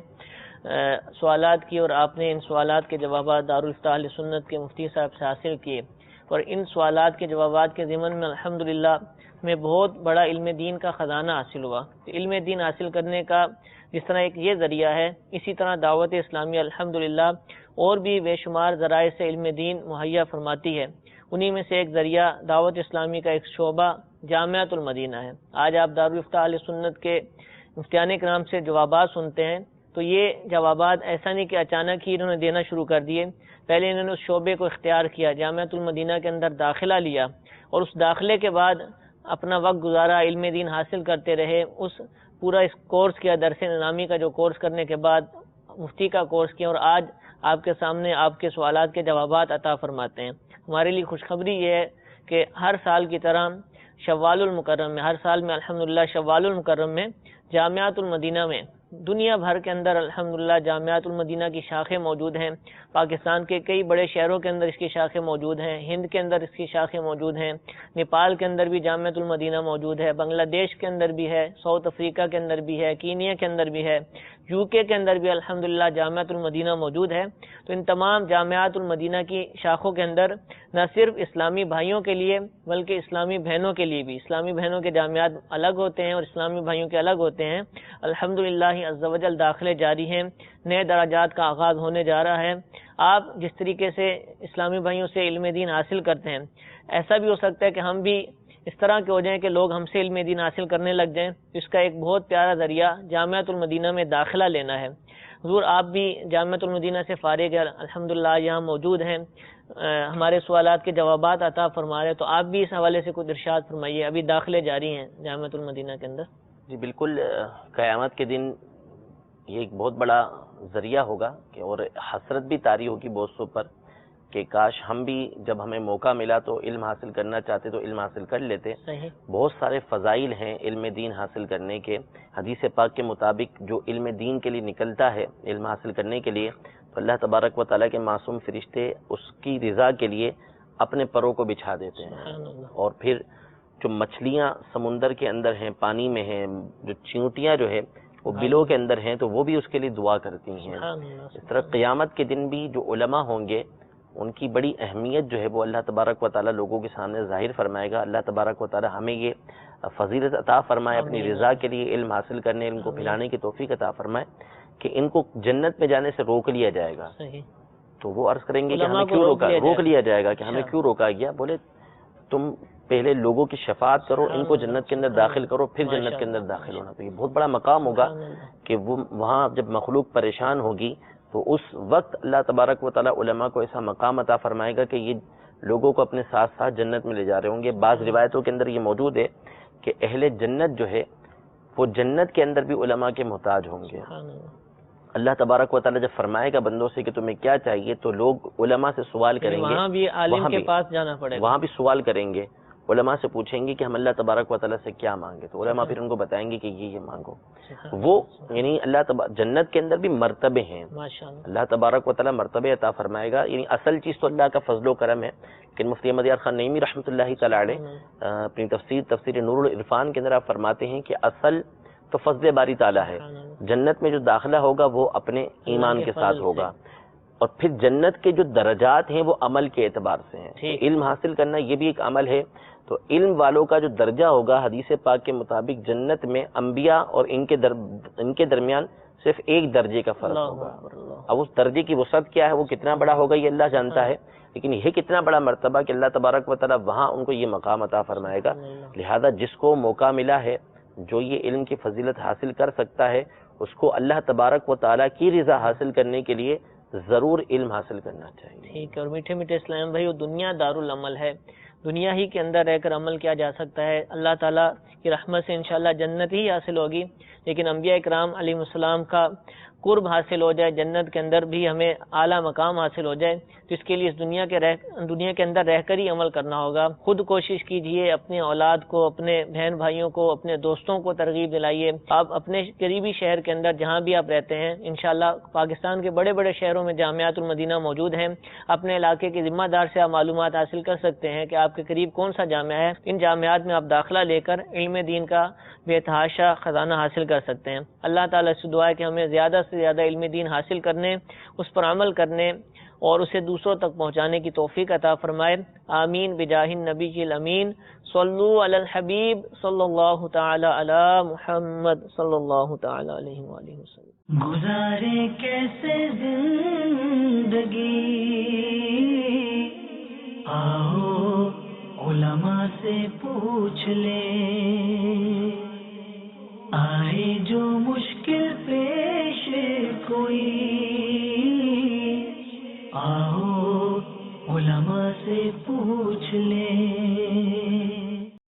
سوالات کی اور آپ نے ان سوالات کے جوابات دارالفتہ اہل سنت کے مفتی صاحب سے حاصل کیے، اور ان سوالات کے جوابات کے ضمن میں الحمدللہ میں بہت بڑا علم دین کا خزانہ حاصل ہوا۔ علم دین حاصل کرنے کا جس طرح ایک یہ ذریعہ ہے، اسی طرح دعوت اسلامی الحمدللہ اور بھی بے شمار ذرائع سے علم دین مہیا فرماتی ہے۔ انہی میں سے ایک ذریعہ دعوت اسلامی کا ایک شعبہ جامعۃ المدینہ ہے۔ آج آپ دارالفتہ اہل سنت کے مفتیان کرام سے جوابات سنتے ہیں، تو یہ جوابات ایسا نہیں کہ اچانک ہی انہوں نے دینا شروع کر دیے، پہلے انہوں نے اس شعبے کو اختیار کیا، جامعۃ المدینہ کے اندر داخلہ لیا، اور اس داخلے کے بعد اپنا وقت گزارا، علم دین حاصل کرتے رہے، اس پورا اس کورس کیا، درس نظامی کا جو کورس کرنے کے بعد مفتی کا کورس کیا، اور آج آپ کے سامنے آپ کے سوالات کے جوابات عطا فرماتے ہیں۔ ہمارے لیے خوشخبری یہ ہے کہ ہر سال کی طرح شوال المکرم میں، ہر سال میں الحمدللہ شوال المکرم میں جامعۃ المدینہ میں دنیا بھر کے اندر الحمدللہ جامعۃ المدینہ کی شاخیں موجود ہیں۔ پاکستان کے کئی بڑے شہروں کے اندر اس کی شاخیں موجود ہیں، ہند کے اندر اس کی شاخیں موجود ہیں، نیپال کے اندر بھی جامعۃ المدینہ موجود ہے، بنگلہ دیش کے اندر بھی ہے، ساؤتھ افریقہ کے اندر بھی ہے، کینیا کے اندر بھی ہے، یو کے اندر بھی الحمدللہ جامعۃ المدینہ موجود ہے۔ تو ان تمام جامعات المدینہ کی شاخوں کے اندر نہ صرف اسلامی بھائیوں کے لیے بلکہ اسلامی بہنوں کے لیے بھی، اسلامی بہنوں کے جامعات الگ ہوتے ہیں اور اسلامی بھائیوں کے الگ ہوتے ہیں، الحمدللہ عز و جل داخلے جاری ہیں، نئے دراجات کا آغاز ہونے جا رہا ہے۔ آپ جس طریقے سے اسلامی بھائیوں سے علم دین حاصل کرتے ہیں، ایسا بھی ہو سکتا ہے کہ ہم بھی اس طرح کے ہو جائیں کہ لوگ ہم سے علم دین حاصل کرنے لگ جائیں۔ اس کا ایک بہت پیارا ذریعہ جامعۃ المدینہ میں داخلہ لینا ہے۔ حضور آپ بھی جامعۃ المدینہ سے فارغ ہیں، الحمدللہ یہاں موجود ہیں، ہمارے سوالات کے جوابات عطا فرما رہے ہیں، تو آپ بھی اس حوالے سے کچھ ارشاد فرمائیے۔ ابھی داخلے جاری ہیں جامعۃ المدینہ کے اندر۔ جی بالکل، قیامت کے دن یہ ایک بہت بڑا ذریعہ ہوگا کہ اور حسرت بھی طاری ہوگی بہت سو پر کہ کاش ہم بھی جب ہمیں موقع ملا تو علم حاصل کرنا چاہتے تو علم حاصل کر لیتے۔ صحیح۔ بہت سارے فضائل ہیں علم دین حاصل کرنے کے، حدیث پاک کے مطابق جو علم دین کے لیے نکلتا ہے علم حاصل کرنے کے لیے، تو تو اللہ تبارک و تعالیٰ کے معصوم فرشتے اس کی رضا کے لیے اپنے پروں کو بچھا دیتے ہیں، اور پھر جو مچھلیاں سمندر کے اندر ہیں، پانی میں ہیں، جو چیونٹیاں جو ہے وہ بلوں کے اندر ہیں، تو وہ بھی اس کے لیے دعا کرتی ہیں۔ اس طرح قیامت کے دن بھی جو علماء ہوں گے ان کی بڑی اہمیت جو ہے وہ اللہ تبارک و تعالیٰ لوگوں کے سامنے ظاہر فرمائے گا۔ اللہ تبارک و تعالیٰ ہمیں یہ فضیلت عطا فرمائے، اپنی رضا کے لیے علم حاصل کرنے، علم کو پھیلانے کی توفیق عطا فرمائے کہ ان کو جنت میں جانے سے روک لیا جائے گا۔ تو وہ عرض کریں گے کہ ہمیں کیوں روک لیا جائے گا، کہ ہمیں کیوں روکا گیا؟ بولے تم پہلے لوگوں کی شفاعت کرو، ان کو جنت کے اندر داخل کرو، پھر جنت کے اندر داخل ہونا۔ تو یہ بہت بڑا مقام ہوگا کہ وہ وہاں جب مخلوق پریشان ہوگی تو اس وقت اللہ تبارک و تعالیٰ علماء کو ایسا مقام عطا فرمائے گا کہ یہ لوگوں کو اپنے ساتھ ساتھ جنت میں لے جا رہے ہوں گے۔ بعض روایتوں کے اندر یہ موجود ہے کہ اہل جنت جو ہے وہ جنت کے اندر بھی علماء کے محتاج ہوں گے۔ اللہ تبارک و تعالیٰ جب فرمائے گا بندوں سے کہ تمہیں کیا چاہیے، تو لوگ علماء سے سوال کریں گے، وہاں بھی عالم کے پاس جانا پڑے گا، وہاں بھی سوال کریں گے، علماء سے پوچھیں گے کہ ہم اللہ تبارک و تعالیٰ سے کیا مانگے، تو علماء پھر ان کو بتائیں گے کہ یہ مانگو۔ وہ یعنی جنت کے اندر بھی مرتبے ہیں، اللہ تبارک و تعالیٰ مرتبے عطا فرمائے گا۔ یعنی اصل چیز تو اللہ کا فضل و کرم ہے، لیکن مفتی احمد یار خان نعیمی رحمۃ اللہ تعالیٰ علیہ اپنی تفسیر نور العرفان کے اندر آپ فرماتے ہیں کہ اصل تو فضل باری تعالیٰ ہے، جنت میں جو داخلہ ہوگا وہ اپنے ایمان کے ساتھ ہوگا، اور پھر جنت کے جو درجات ہیں وہ عمل کے اعتبار سے ہیں۔ علم حاصل کرنا یہ بھی ایک عمل ہے، تو علم والوں کا جو درجہ ہوگا حدیث پاک کے مطابق جنت میں انبیاء اور ان کے درمیان صرف ایک درجے کا فرق ہوگا۔ اب اس درجے کی وسعت کیا ہے، وہ کتنا بڑا ہوگا یہ اللہ جانتا ہے، لیکن یہ کتنا بڑا مرتبہ کہ اللہ تبارک و تعالیٰ وہاں ان کو یہ مقام عطا فرمائے گا۔ لہذا جس کو موقع ملا ہے، جو یہ علم کی فضیلت حاصل کر سکتا ہے، اس کو اللہ تبارک و تعالیٰ کی رضا حاصل کرنے کے لیے ضرور علم حاصل کرنا چاہیے۔ ٹھیک ہے، اور میٹھے میٹھے اسلام بھائی، وہ دنیا دارالعمل ہے، دنیا ہی کے اندر رہ کر عمل کیا جا سکتا ہے۔ اللہ تعالیٰ کی رحمت سے انشاءاللہ جنت ہی حاصل ہوگی، لیکن انبیاء اکرام علیہ السلام کا قرب حاصل ہو جائے، جنت کے اندر بھی ہمیں اعلیٰ مقام حاصل ہو جائے، تو اس کے لیے اس دنیا کے اندر رہ کر ہی عمل کرنا ہوگا۔ خود کوشش کیجئے، اپنے اولاد کو، اپنے بہن بھائیوں کو، اپنے دوستوں کو ترغیب دلائیے۔ آپ اپنے قریبی شہر کے اندر جہاں بھی آپ رہتے ہیں، انشاءاللہ پاکستان کے بڑے بڑے شہروں میں جامعات المدینہ موجود ہیں، اپنے علاقے کے ذمہ دار سے آپ معلومات حاصل کر سکتے ہیں کہ آپ کے قریب کون سا جامعہ ہے۔ ان جامعات میں آپ داخلہ لے کر علم دین کا بے تحاشا خزانہ حاصل کر سکتے ہیں۔ اللہ تعالیٰ سے دعا ہے کہ ہمیں زیادہ سے زیادہ علم دین حاصل کرنے، اس پر عمل کرنے اور اسے دوسروں تک پہنچانے کی توفیق عطا فرمائے۔ آمین بجاہ النبی الامین، صلو علی الحبیب صلی اللہ تعالی علی محمد صلی اللہ تعالی علیہ وآلہ وسلم۔ گزارے کیسے زندگی، آؤ علماء سے پوچھ لیں، آئے جو مشکل پیش کوئی، آؤ علماء سے پوچھ لیں۔